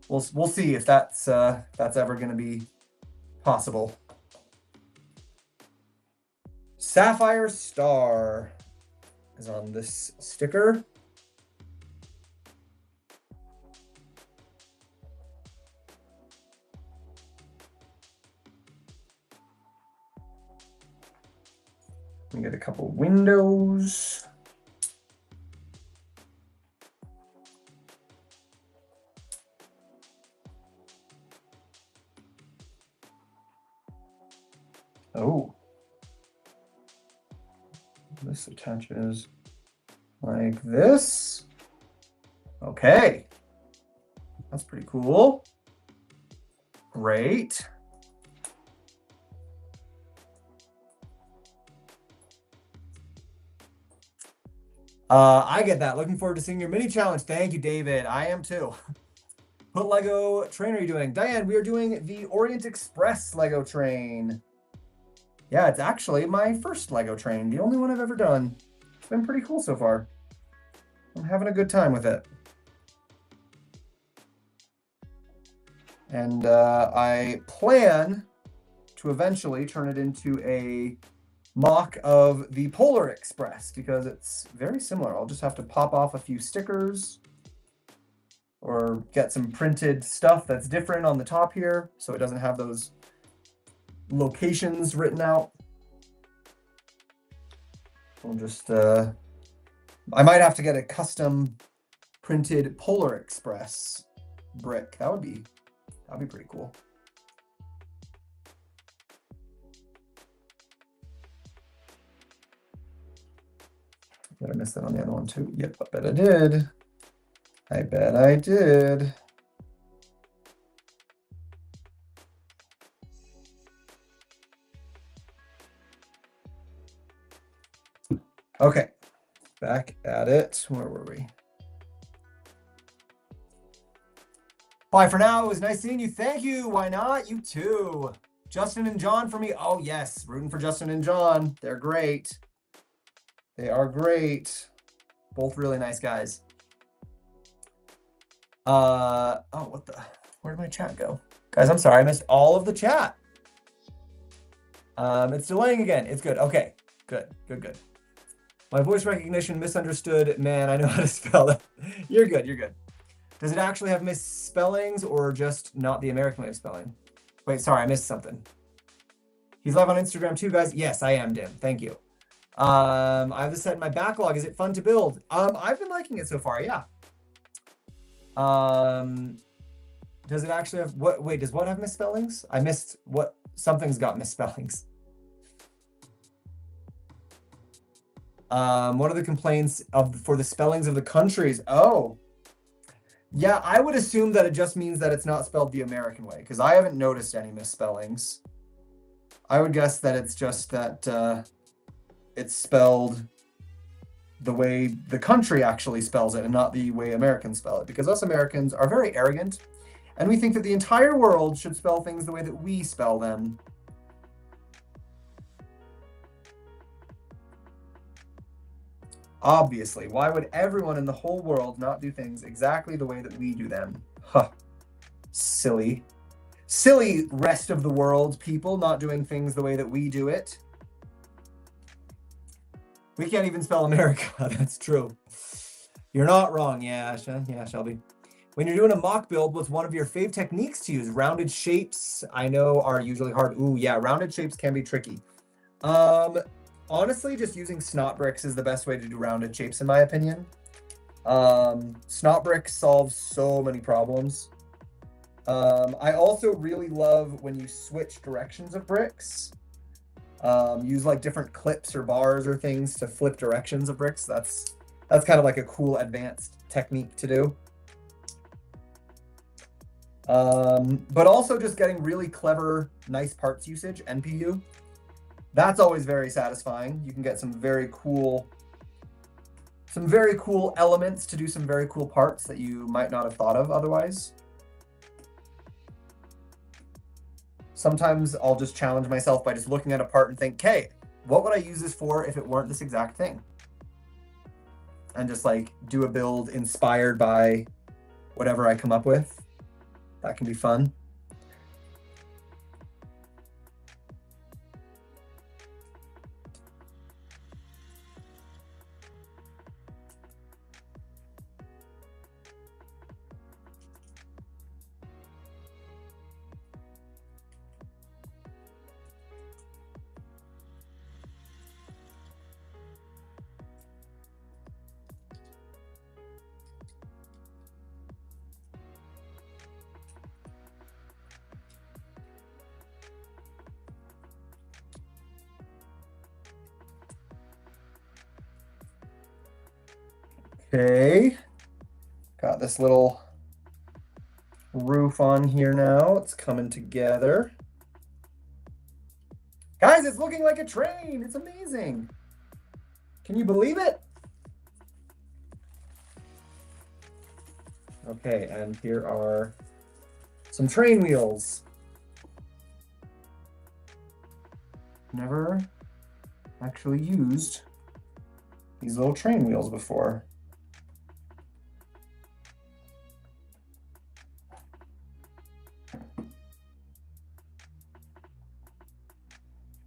A: We'll see if that's ever going to be possible. Sapphire Star is on this sticker. We get a couple windows. Oh, this attaches like this. Okay, that's pretty cool. Great. I get that. Looking forward to seeing your mini challenge. Thank you, David. I am too. What Lego train are you doing? Diane, we are doing the Orient Express Lego train. Yeah, it's actually my first Lego train, the only one I've ever done. It's been pretty cool so far. I'm having a good time with it. And I plan to eventually turn it into a mock of the Polar Express because it's very similar. I'll just have to pop off a few stickers or get some printed stuff that's different on the top here so it doesn't have those locations written out. We'll just I might have to get a custom printed Polar Express brick. That'd be pretty cool. Did I miss that on the other one too? Yep, I bet I did. I bet I did. Okay, back at it. Where were we? Bye for now. It was nice seeing you. Thank you. Why not? You too. Justin and John for me. Oh, yes. Rooting for Justin and John. They're great. They are great. Both really nice guys. Oh, what the? Where did my chat go? Guys, I'm sorry. I missed all of the chat. It's delaying again. It's good. Okay. Good. Good, good. My voice recognition misunderstood. Man, I know how to spell it. You're good. You're good. Does it actually have misspellings or just not the American way of spelling? Wait, sorry, I missed something. He's live on Instagram too, guys. Yes, I am, Dim. Thank you. I have this set in my backlog. Is it fun to build? I've been liking it so far, yeah. Does it actually have what? Wait, does what have misspellings? I missed what? Something's got misspellings. What are the complaints for the spellings of the countries? Oh. Yeah, I would assume that it just means that it's not spelled the American way, because I haven't noticed any misspellings. I would guess that it's just that it's spelled the way the country actually spells it and not the way Americans spell it, because us Americans are very arrogant, and we think that the entire world should spell things the way that we spell them. Obviously, why would everyone in the whole world not do things exactly the way that we do them? Huh. Silly. Silly rest of the world people not doing things the way that we do it. We can't even spell America. That's true. You're not wrong. Yeah, Shelby. When you're doing a mock build, what's one of your fave techniques to use? Rounded shapes, I know, are usually hard. Ooh, yeah, rounded shapes can be tricky. Honestly, just using snot bricks is the best way to do rounded shapes, in my opinion. Snot bricks solves so many problems. I also really love when you switch directions of bricks. Use like different clips or bars or things to flip directions of bricks. That's kind of like a cool advanced technique to do. But also just getting really clever, nice parts usage, NPU. That's always very satisfying. You can get some very cool elements to do some very cool parts that you might not have thought of otherwise. Sometimes I'll just challenge myself by just looking at a part and think, hey, what would I use this for if it weren't this exact thing? And just like do a build inspired by whatever I come up with. That can be fun. Okay, got this little roof on here now. It's coming together. Guys, it's looking like a train. It's amazing. Can you believe it? Okay, and here are some train wheels. Never actually used these little train wheels before.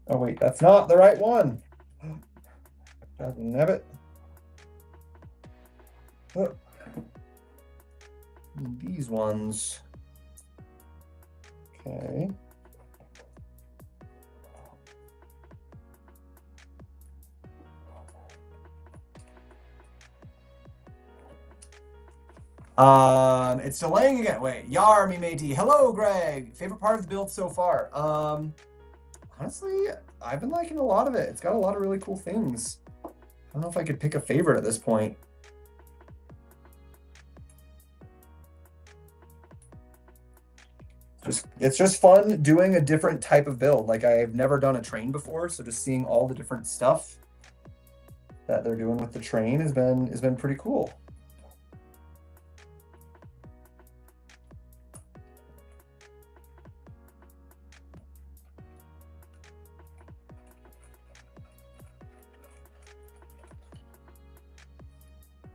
A: Oh wait, that's not the right one. Nabbit. Oh. These ones. Okay. It's delaying again. Wait, Yar me matey. Hello, Greg. Favorite part of the build so far? Honestly, I've been liking a lot of it. It's got a lot of really cool things. I don't know if I could pick a favorite at this point. It's just fun doing a different type of build. Like I've never done a train before, so just seeing all the different stuff that they're doing with the train has been pretty cool.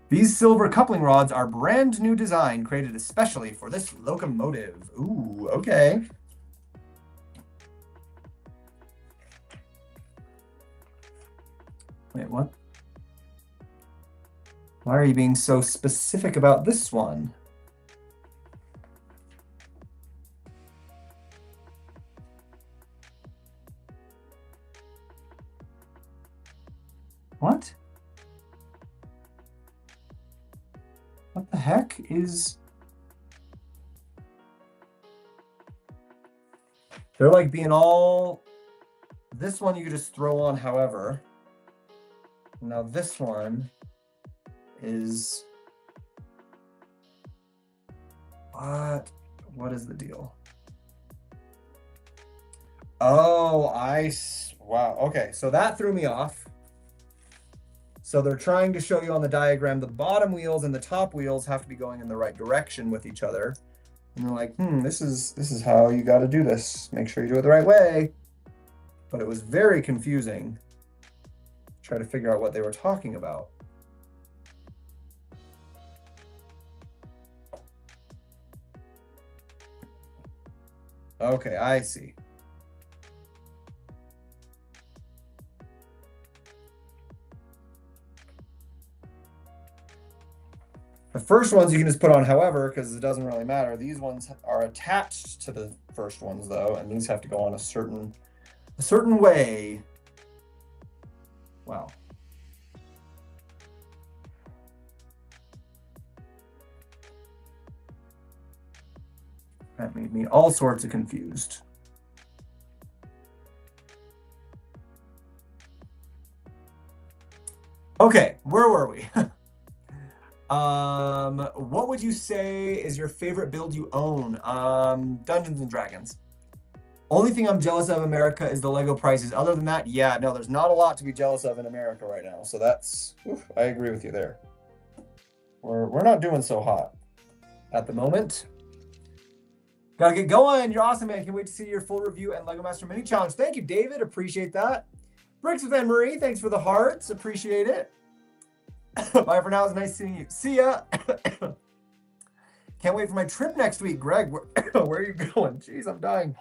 A: These silver coupling rods are brand new design created especially for this locomotive. Ooh, okay. Wait, what? Why are you being so specific about this one? What? What the heck is... They're like being all... This one you could just throw on however. Now this one is... What is the deal? Oh, wow. Okay, so that threw me off. So they're trying to show you on the diagram the bottom wheels and the top wheels have to be going in the right direction with each other. And they're like, this is how you got to do this. Make sure you do it the right way. But it was very confusing. Try to figure out what they were talking about. Okay, I see. The first ones you can just put on however, because it doesn't really matter. These ones are attached to the first ones though, and these have to go on a certain way. Wow. That made me all sorts of confused. Okay, where were we? What would you say is your favorite build you own? Dungeons and Dragons. Only thing I'm jealous of in America is the Lego prices. Other than that, yeah, no, there's not a lot to be jealous of in America right now. So that's, I agree with you there. We're not doing so hot at the moment. Gotta get going. You're awesome, man. Can't wait to see your full review and Lego Master Mini Challenge. Thank you, David. Appreciate that. Bricks with Anne-Marie. Thanks for the hearts. Appreciate it. Bye for now. It's nice seeing you. See ya. Can't wait for my trip next week. Greg, where are you going? Jeez, I'm dying.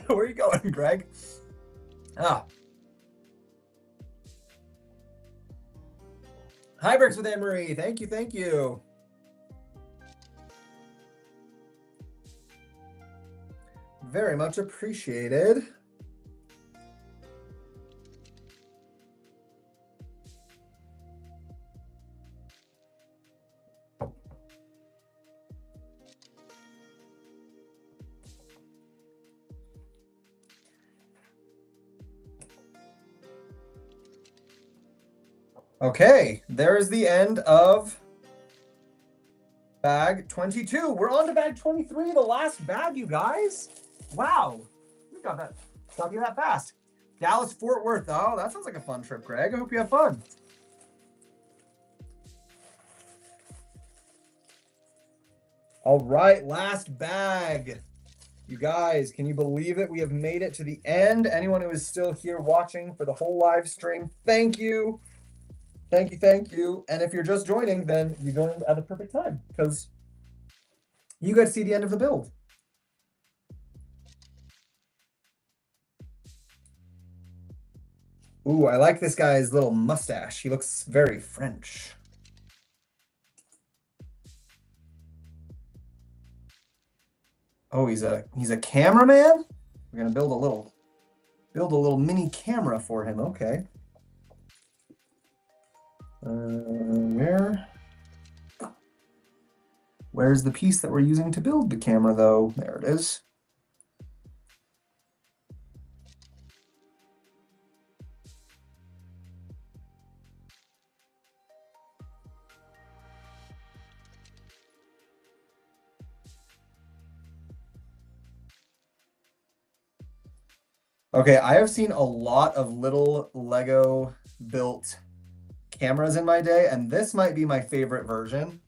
A: Where are you going, Greg? Hi, Bricks with Anne-Marie. Thank you, thank you. Very much appreciated. Okay, there is the end of Bag 22. We're on to bag 23, the last bag, you guys. Wow. We got you that fast. Dallas, Fort Worth. Oh, that sounds like a fun trip, Greg. I hope you have fun. All right, last bag. You guys, can you believe it? We have made it to the end. Anyone who is still here watching for the whole live stream, thank you. Thank you, thank you. And if you're just joining, then you joined at the perfect time because you get to see the end of the build. Ooh, I like this guy's little mustache. He looks very French. Oh, he's a cameraman? We're gonna build a little mini camera for him. Okay. Where's the piece that we're using to build the camera though? There it is. Okay, I have seen a lot of little Lego built cameras in my day, and this might be my favorite version.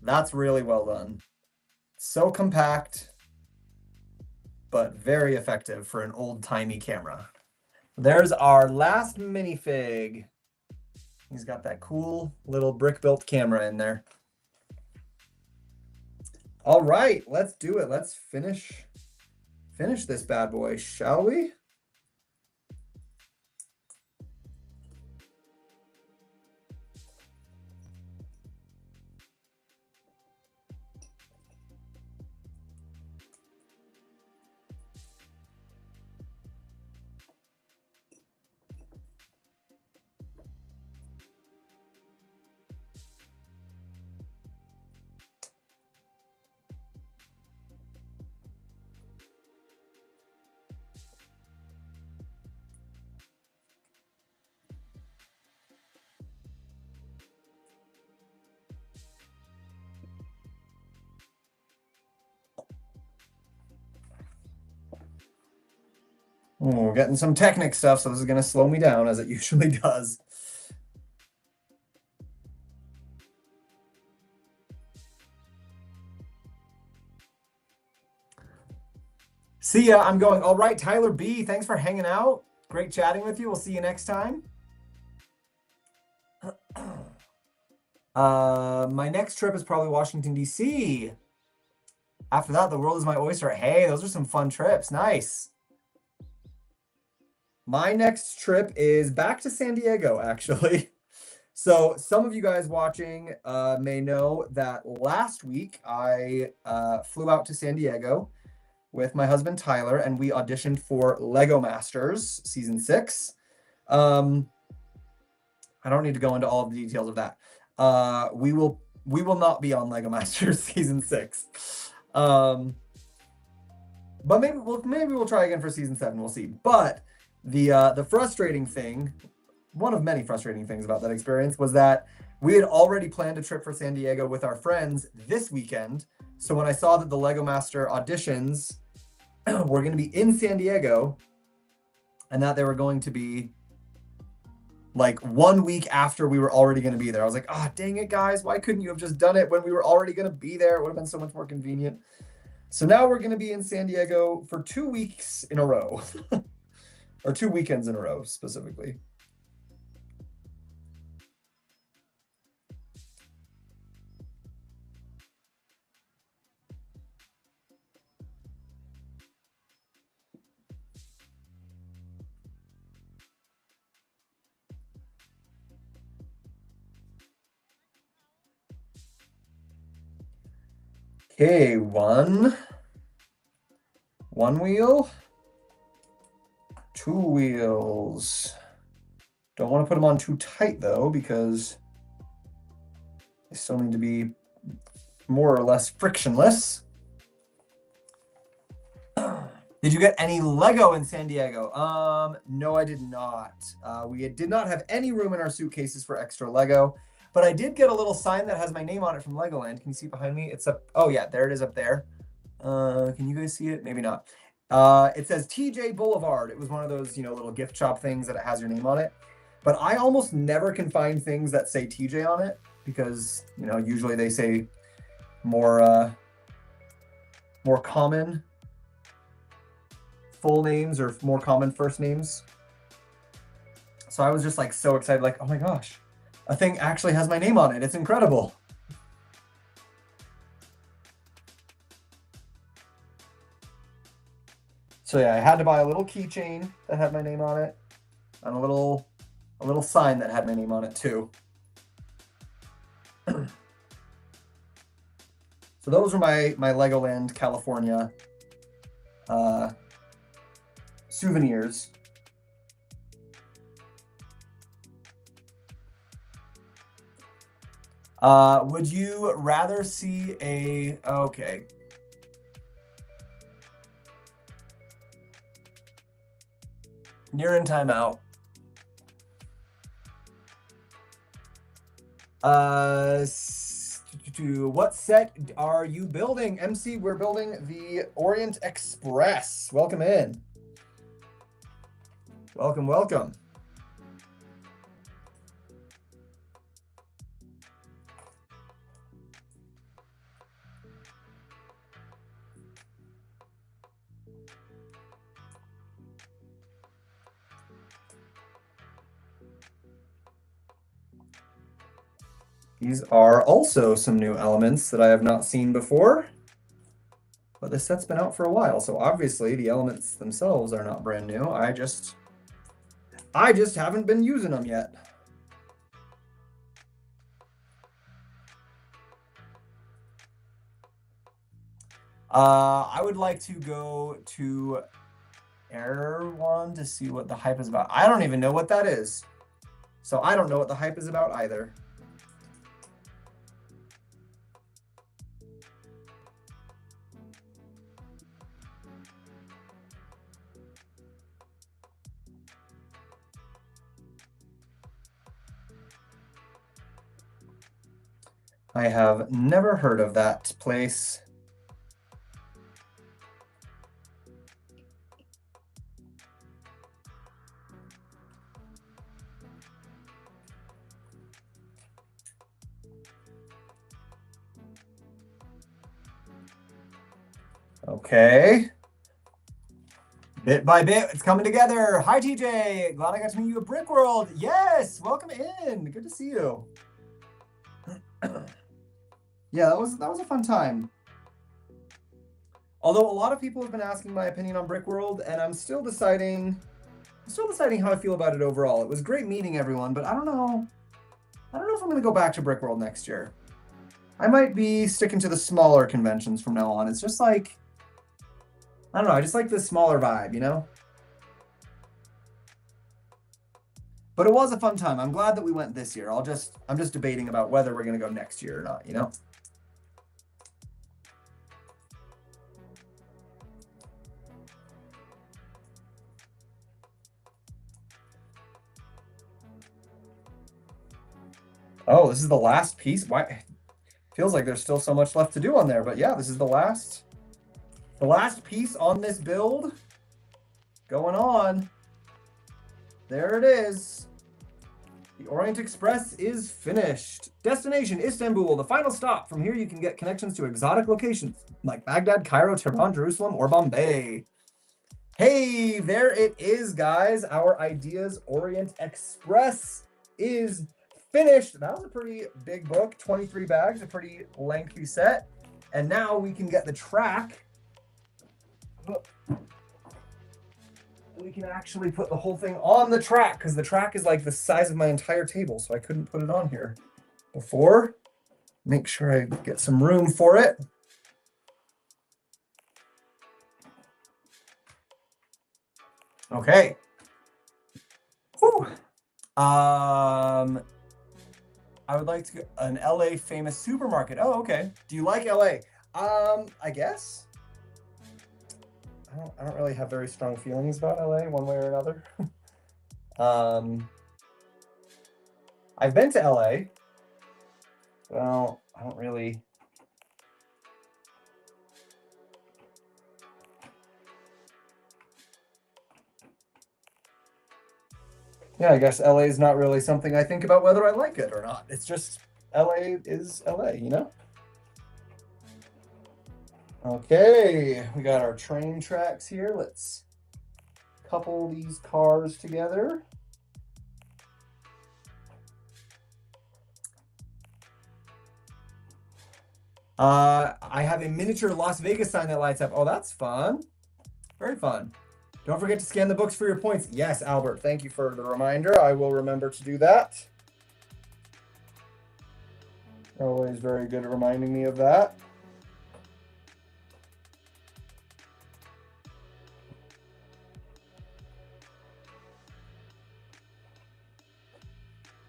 A: That's really well done. So compact, but very effective for an old-timey camera. There's our last minifig. He's got that cool little brick-built camera in there. All right, let's do it. Let's finish this bad boy, shall we? We're getting some Technic stuff, so this is going to slow me down as it usually does. See ya. I'm going. All right, Tyler B. Thanks for hanging out. Great chatting with you. We'll see you next time. My next trip is probably Washington, D.C. After that, the world is my oyster. Hey, those are some fun trips. Nice. My next trip is back to San Diego, actually. So some of you guys watching may know that last week I flew out to San Diego with my husband Tyler, and we auditioned for LEGO Masters Season 6. I don't need to go into all of the details of that. We will not be on LEGO Masters Season 6. But maybe we'll try again for Season 7. We'll see. But the frustrating thing, one of many frustrating things about that experience, was that we had already planned a trip for San Diego with our friends this weekend. So when I saw that the LEGO Master auditions were going to be in San Diego and that they were going to be like 1 week after we were already going to be there, I was like, oh, dang it, guys. Why couldn't you have just done it when we were already going to be there? It would have been so much more convenient. So now we're going to be in San Diego for 2 weeks in a row. Or 2 weekends in a row, specifically. Okay, one wheel. 2 wheels. Don't want to put them on too tight though, because they still need to be more or less frictionless. Did you get any Lego in San Diego? No, I did not. We did not have any room in our suitcases for extra Lego. But I did get a little sign that has my name on it from Legoland. Can you see it behind me? It's up. Oh yeah, there it is up there. Can you guys see it? Maybe not. It says TJ Boulevard. It was one of those, little gift shop things that it has your name on it. But I almost never can find things that say TJ on it because, usually they say more common full names or more common first names. So I was just like so excited, like, oh my gosh, a thing actually has my name on it. It's incredible. So yeah, I had to buy a little keychain that had my name on it and a little sign that had my name on it too. So those were my Legoland California souvenirs. Would you rather see okay. You're in timeout. What set are you building? MC, we're building the Orient Express. Welcome in. Welcome, welcome. These are also some new elements that I have not seen before, but this set's been out for a while, so obviously the elements themselves are not brand new. I just haven't been using them yet. I would like to go to Error 1 to see what the hype is about. I don't even know what that is, so I don't know what the hype is about either. I have never heard of that place. Okay. Bit by bit, it's coming together. Hi, TJ. Glad I got to meet you at Brick World. Yes, welcome in. Good to see you. Yeah, that was a fun time. Although a lot of people have been asking my opinion on Brick World, and I'm still deciding how I feel about it overall. It was great meeting everyone, but I don't know if I'm going to go back to Brick World next year. I might be sticking to the smaller conventions from now on. It's just like, I don't know, I just like the smaller vibe, But it was a fun time. I'm glad that we went this year. I'm just debating about whether we're going to go next year or not, Oh, this is the last piece. Why? Feels like there's still so much left to do on there, but yeah, this is the last piece on this build going on. There it is. The Orient Express is finished. Destination, Istanbul, the final stop. From here, you can get connections to exotic locations like Baghdad, Cairo, Tehran, Jerusalem, or Bombay. Hey, there it is, guys. Our Ideas Orient Express is finished. That was a pretty big book, 23 bags, a pretty lengthy set. And now we can get the track. We can actually put the whole thing on the track because the track is like the size of my entire table, so I couldn't put it on here before. Make sure I get some room for it. Okay. Whew. I would like to go an LA famous supermarket. Oh, okay. Do you like LA? I guess. I don't really have very strong feelings about LA one way or another. I've been to LA. Well, I don't really. Yeah, I guess LA is not really something I think about whether I like it or not. It's just LA is LA, you know? Okay, we got our train tracks here. Let's couple these cars together. I have a miniature Las Vegas sign that lights up. Oh, that's fun. Very fun. Don't forget to scan the books for your points. Yes, Albert, thank you for the reminder. I will remember to do that. Always very good at reminding me of that.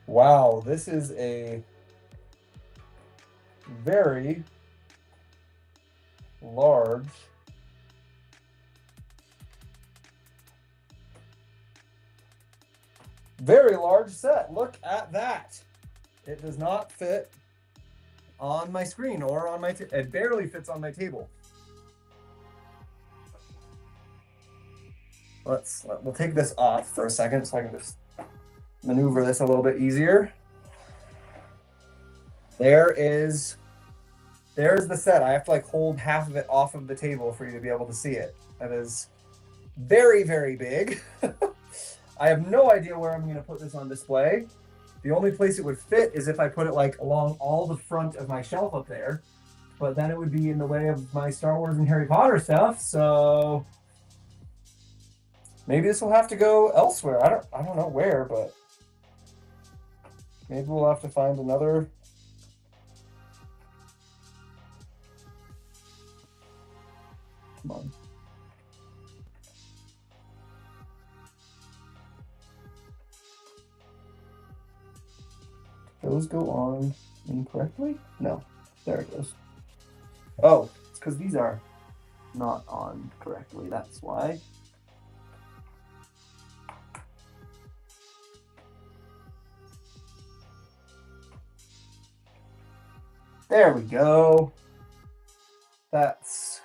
A: Wow, this is a very large set. Look at that. It does not fit on my screen or on my it barely fits on my table. We'll take this off for a second so I can just maneuver this a little bit easier. There's the set. I have to like hold half of it off of the table for you to be able to see it. That is very, very big. I have no idea where I'm going to put this on display. The only place it would fit is if I put it like along all the front of my shelf up there, but then it would be in the way of my Star Wars and Harry Potter stuff. So maybe this will have to go elsewhere. I don't know where, but maybe we'll have to find another. Come on. Those go on incorrectly? No, there it goes. Oh, it's because these are not on correctly. That's why. There we go. That's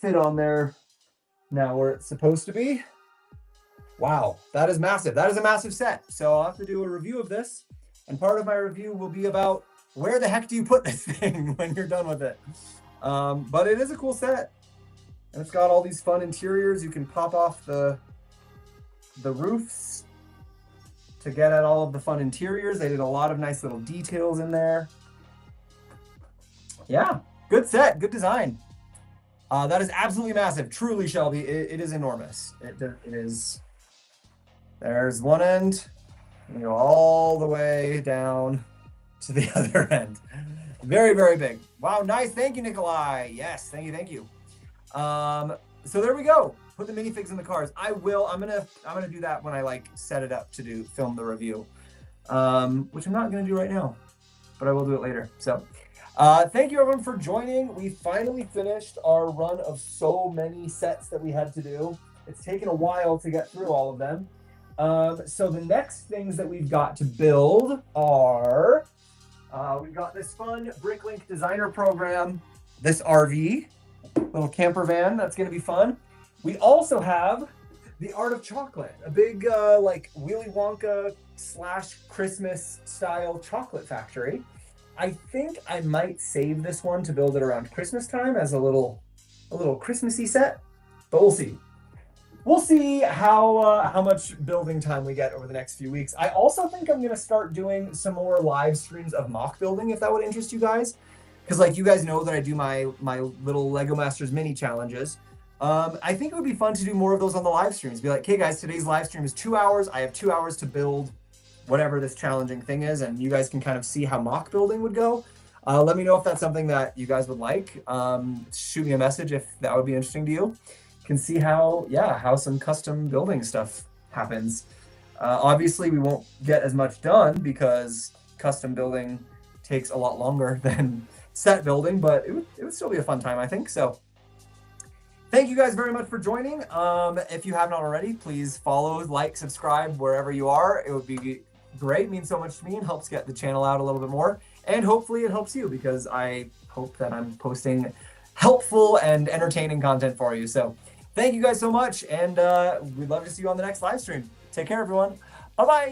A: fit on there now where it's supposed to be. Wow, that is massive. That is a massive set. So I'll have to do a review of this. And part of my review will be about where the heck do you put this thing when you're done with it. But it is a cool set. And it's got all these fun interiors. You can pop off the roofs to get at all of the fun interiors. They did a lot of nice little details in there. Yeah, good set, good design. That is absolutely massive. Truly, Shelby, it is enormous. It is. There's one end, and you go all the way down to the other end. Very, very big. Wow, nice. Thank you, Nikolai. Yes, thank you. So there we go. Put the minifigs in the cars. I'm gonna do that when I like set it up to film the review, which I'm not gonna do right now, but I will do it later. So. Thank you everyone for joining. We finally finished our run of so many sets that we had to do. It's taken a while to get through all of them. So the next things that we've got to build are, we've got this fun Bricklink designer program, this RV, little camper van, that's gonna be fun. We also have the Art of Chocolate, a big like Willy Wonka / Christmas style chocolate factory. I think I might save this one to build it around Christmas time as a little Christmassy set, but we'll see. We'll see how much building time we get over the next few weeks. I also think I'm gonna start doing some more live streams of mock building if that would interest you guys, because like you guys know that I do my little Lego Masters mini challenges. I think it would be fun to do more of those on the live streams. Be like, hey guys, today's live stream is 2 hours. I have 2 hours to build whatever this challenging thing is, and you guys can kind of see how mock building would go. Let me know if that's something that you guys would like. Shoot me a message if that would be interesting to you. You can see how some custom building stuff happens. Obviously, we won't get as much done because custom building takes a lot longer than set building, but it would still be a fun time, I think. So thank you guys very much for joining. If you have not already, please follow, like, subscribe wherever you are. It would be great, means so much to me and helps get the channel out a little bit more. And hopefully it helps you, because I hope that I'm posting helpful and entertaining content for you. So thank you guys so much, and we'd love to see you on the next live stream. Take care, everyone. Bye-bye.